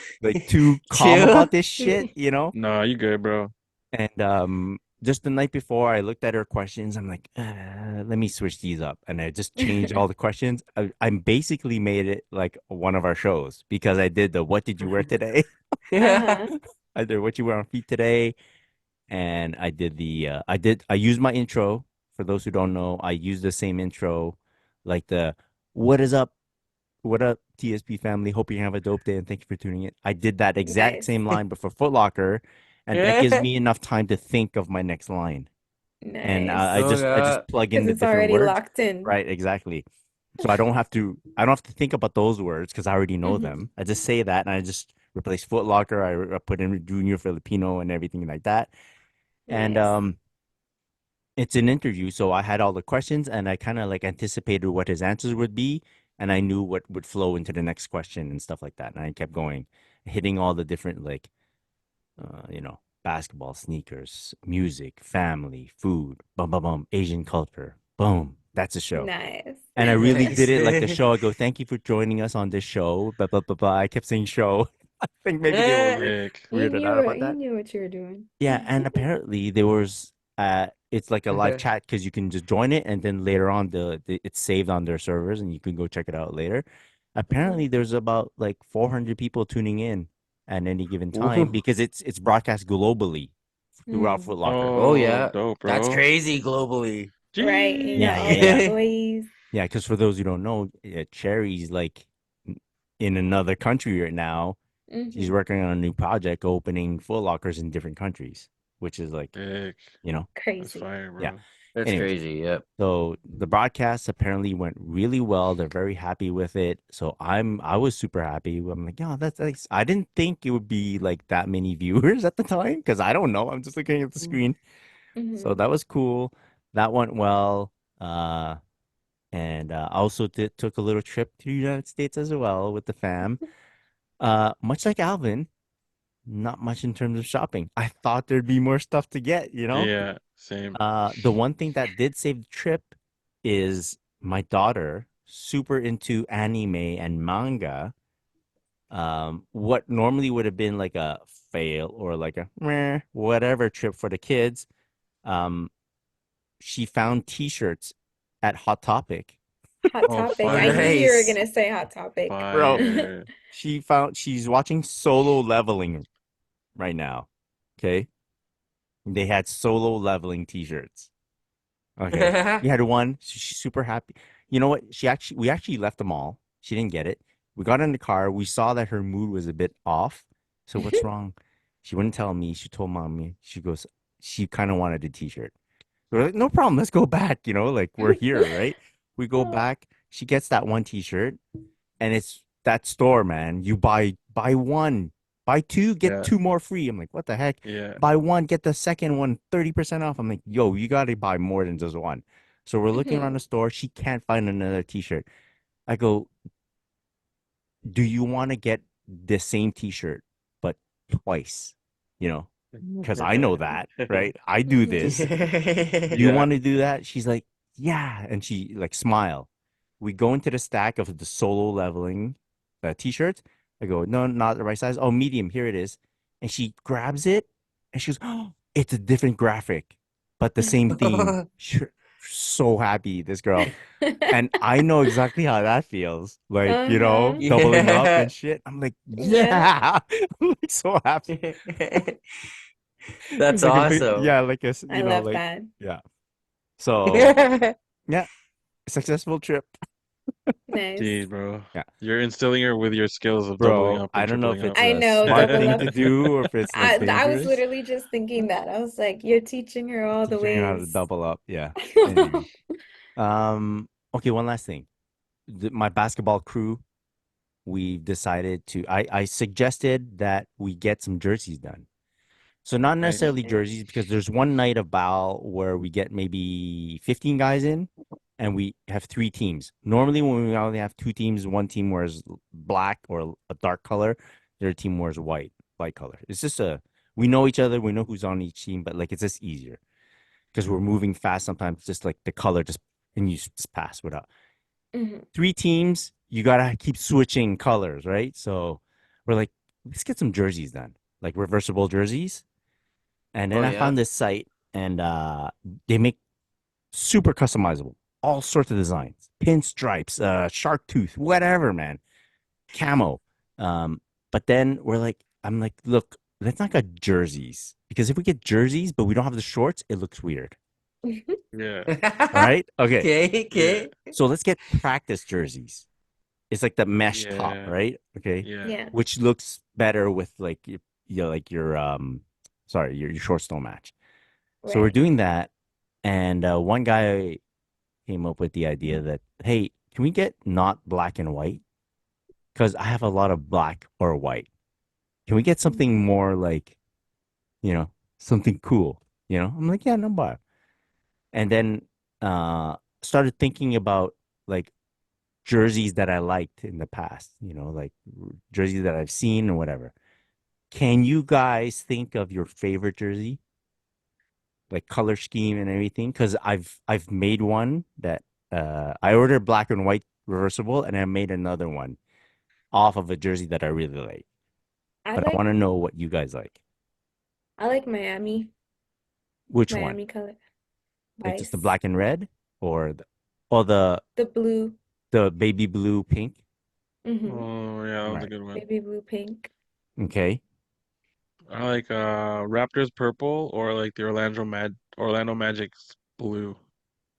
too calm Chill. about this shit, you know? Nah, you good, bro. And just the night before, I looked at her questions. I'm like, let me switch these up, and I just changed all the questions. I'm basically made it like one of our shows because I did the "What did you wear today?" Yeah. Uh-huh. I did "What you wear on feet today," and I used my intro. For those who don't know, I used the same intro, like the "What is up? What up, TSP family? Hope you have a dope day and thank you for tuning in." I did that exact Nice. same line, but for Foot Locker, and that gives Yeah. me enough time to think of my next line. And Nice. Oh I yeah. just plug in Because the it's different already words. locked in. Right, exactly. So I don't have to think about those words because I already know Hmm. them. I just say that and I just replace Foot Locker. I put in Junior Filipino and everything like that. And Nice. it's an interview, so I had all the questions and I kind of like anticipated what his answers would be, and I knew what would flow into the next question and stuff like that. And I kept going, hitting all the different like basketball, sneakers, music, family, food, bum bum bum, Asian culture, boom. That's a show. Nice. And I really did Nice. it like the show. I go, thank you for joining us on this show. Blah blah blah blah. I kept saying show. I think maybe they were Sick. weirded out about You that. knew what you were doing. Yeah, and apparently there was it's like a live chat because you can just join it and then later on it's saved on their servers and you can go check it out later. Mhm. Apparently there's about like 400 people tuning in at any given time Ooh. because it's broadcast globally throughout Mm. Foot Locker. Oh Oh, yeah. dope, That's bro. crazy globally. Right. You got Yeah, all yeah, the yeah. Yeah. employees. Yeah, because for those who don't know, Cherry's like in another country right now. She's Hmm. working on a new project opening Foot Lockers in different countries. which is like, Sick. you know, That's Crazy. fire, bro. Yeah. That's Anyways, crazy. Yep. so the broadcast apparently went really well. They're very happy with it. So I was super happy. I'm like, yeah, that's nice. I didn't think it would be like that many viewers at the time because I don't know. I'm just looking at the screen. So Mhm. that was cool. That went well. And I also took a little trip to the United States as well with the fam. Much like Alvin, not much in terms of shopping. I thought there'd be more stuff to get, you know? Yeah, same. The one thing that did save the trip is my daughter, super into anime and manga. What normally would have been like a fail or like a meh, whatever trip for the kids, um, she found t-shirts at Hot Topic. Hot Oh, Topic. Oh, I knew fire. you were nice. gonna say Hot Topic. Bro, Fire. she's watching Solo Leveling right now. Okay. They had Solo Leveling t-shirts. Okay. We had one. She's super happy. You know what? We actually left the mall. She didn't get it. We got in the car. We saw that her mood was a bit off. So what's wrong? She wouldn't tell me. She told mommy. She goes, she kind of wanted a t-shirt. We're like, no problem. Let's go back. You know, like we're here, right? We go back. She gets that one t-shirt, and it's that store, man. You buy one, buy two, get Yeah, two more free. I'm like, what the heck? yeah. Buy one, get the second one 30% off. I'm like, yo, you gotta buy more than just one. So we're looking around Mhm. the store. She can't find another t-shirt. I go, do you want to get the same t-shirt, but twice? You know, because I know that, right? I do Mhm. this. Do you Yeah, want to do that? She's like, yeah. And she like smile. We go into the stack of the Solo Leveling t-shirts. I go, no, not the right size. Oh, medium. Here it is. And she grabs it and she goes, oh, it's a different graphic, but the same theme. Sure. So happy, this girl. And I know exactly how that feels. Like, you know, Uh-huh. doubling up Yeah. and shit. I'm like, Yeah. yeah. I'm like so happy. It's That's like a big, awesome. yeah, like I love that. yeah. So yeah, successful trip. Nice. dude, bro. Yeah. You're instilling her with your skills of doubling Bro, up I and don't know tripling if up. it's I a know, smart double thing up. to do or if it's like I was dangerous. literally just thinking that. I was like, you're teaching her all the Teaching her how to ways. double up. Yeah. Anyway. Okay, one last thing. My basketball crew, we decided to I suggested that we get some jerseys done. So not Nice. necessarily jerseys because there's one night of BAL where we get maybe 15 guys in and we have three teams. Normally when we only have two teams, one team wears black or a dark color, the other team wears white color. It's just we know each other, we know who's on each team, but like it's just easier because we're moving fast sometimes just like the color just and you just pass without. Mhm. Three teams, you gotta keep switching colors, right? So we're like, let's get some jerseys done, like reversible jerseys. And Oh then I yeah. found this site and they make super customizable, all sorts of designs, pinstripes, shark tooth, whatever, man, camo. Um, but then I'm like, look, let's not get jerseys because if we get jerseys but we don't have the shorts, it looks weird. Yeah, All right, okay. Okay, yeah, okay. So let's get practice jerseys. It's like the mesh top, yeah, right? Okay, yeah. Yeah. which looks better with like like your sorry, your shorts don't match. So we're Right. doing that, and one guy came up with the idea that, hey, can we get not black and white? Because I have a lot of black or white. Can we get something Mhm. more like, something cool? I'm like, yeah, no bar. And then started thinking about like jerseys that I liked in the past, like jerseys that I've seen or whatever. Can you guys think of your favorite jersey? Like color scheme and everything because I've made one that I ordered black and white reversible and I made another one off of a jersey that I really like. I But I like want to know what you guys like. I like Which one? Miami color. Like just the Vice. black and red or the The blue. the baby blue pink? Mm-hmm. Oh yeah, that was a Right. good one. Baby blue pink. Okay. I like Raptors purple or like the Orlando Magic's blue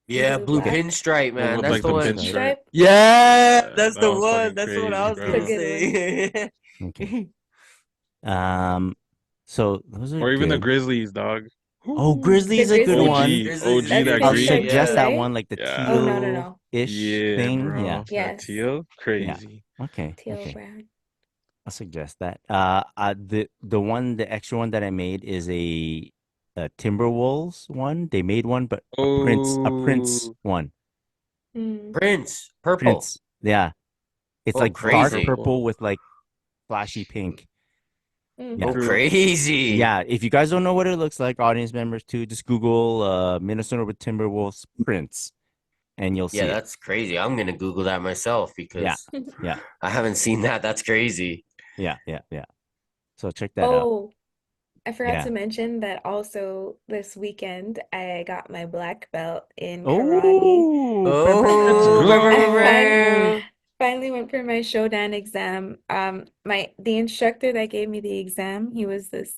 Yeah, Blue blue Okay. black. pinstripe, man. with Blue That's like the the one. pinstripe. pinstripe. Pinstripe. Yeah, Yeah, that's that the was one. fucking That's what I crazy, was It's a bro. gonna good one. say. Okay. Um So those are Or even the good. Grizzlies, dog. Oh, Ooh. Grizzly's a good Grizzly. one. Grizzlies OG, is That's that I'll pretty green. good too, suggest yeah. that right? one, like the Yeah. Oh, no. teal-ish Yeah, thing. bro. Yeah. That Yes. teal, crazy. Okay. Teal Okay. brown. I'll suggest that. The extra one that I made is a Timberwolves one. They made one, but a Prince Oh, one. Prince, purple. Prince. Yeah. It's Oh, like dark crazy. purple with like flashy pink. Yeah. Oh, True. crazy. Yeah. If you guys don't know what it looks like, audience members too, just Google Minnesota with Timberwolves Prince and you'll see Yeah, it. that's crazy. I'm gonna Google that myself Yeah. because Yeah. I haven't seen that. That's crazy. Yeah. Yeah. Yeah. So check that out. Oh, I forgot Yeah. to mention that also this weekend I got my black belt in karate. Oh, Let's Oh, go. Finally went for my Shodan exam. The instructor that gave me the exam, he was this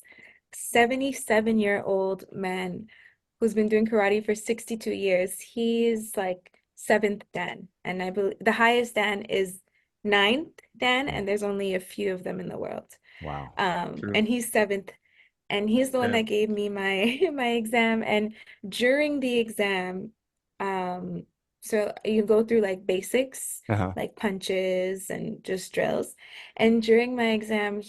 77-year-old man who's been doing karate for 62 years. He's like seventh Dan, and I believe the highest Dan is ninth Dan, and there's only a few of them in the world. Wow. True. And he's seventh, and he's the one Yeah. that gave me my my exam. And during the exam, so you go through like basics, Uh-huh. like punches and just drills. And during my exam,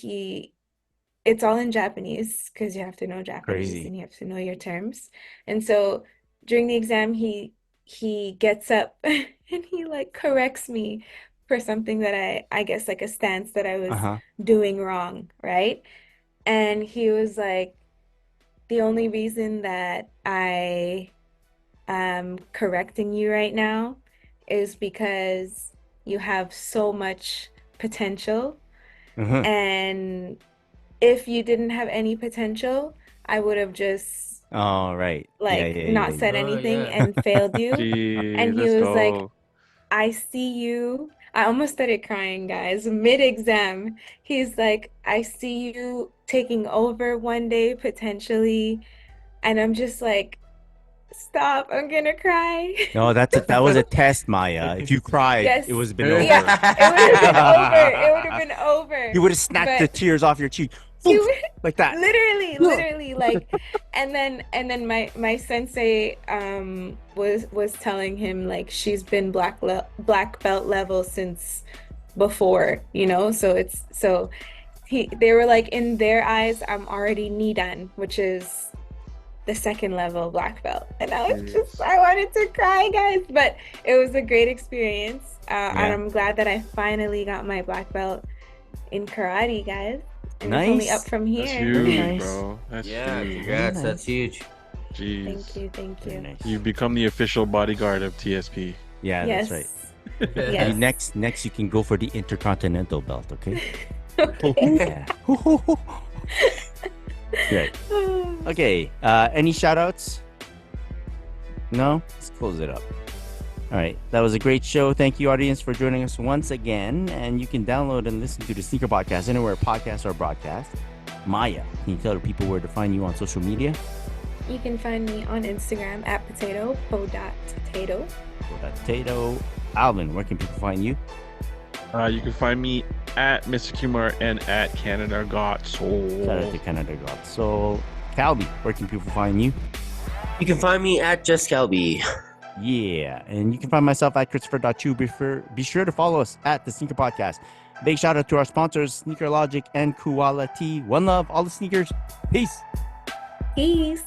it's all in Japanese because you have to know Japanese Crazy. and you have to know your terms. And so during the exam, he gets up and he like corrects me for something that I guess like a stance that I was Uh-huh. doing wrong, right? And he was like, the only reason that I am correcting you right now is because you have so much potential. Uh-huh. And if you didn't have any potential, I would have just Oh, right. Yeah, like yeah, not yeah, said Oh, anything yeah. and failed you. Jeez, And he let's was like, go. I see you. I almost started crying, guys, mid-exam. He's like, I see you taking over one day potentially. And I'm just like, stop, I'm gonna cry. No, that was a test, Maya. If you cried, Yes. it was been Yeah. over. Yeah, it would have been over. It would have been over. You would have snatched the But tears off your cheek. he Poof, would like that. literally like, and then my sensei was telling him like she's been black belt level since before, so they were like, in their eyes I'm already nidan, which is the second level black belt. And I wanted to cry, guys, but it was a great experience. And Yeah. I'm glad that I finally got my black belt in karate, guys. And it's only Nice. up from That's here. Very huge, nice. bro. That's Yeah, huge. congrats. nice. That's huge. Jeez. Thank Very you. nice. You've become the official bodyguard of TSP. Yeah, Yes. that's right. Yes. Next you can go for the intercontinental belt, okay? Okay. Yeah. Great. Okay. Any shout outs? No? Let's close it up. All right. That was a great show. Thank you, audience, for joining us once again. And you can download and listen to the Sneaker Podcast anywhere podcasts are broadcast. Maya, can you tell the people where to find you on social media? You can find me on Instagram at potato.tato. Potato. Alvin, where can people find you? You can find me at Mr. Kumar and at Canada Got Soul. Shout out to Canada God. So, Calby, where can people find you? You can find me at Just Calby. Yeah, and you can find myself at Christopher.chu. Be sure to follow us at the Sneaker Podcast. Big shout out to our sponsors, Sneaker Logic and Koala Tea. One love, all the sneakers. Peace. Peace.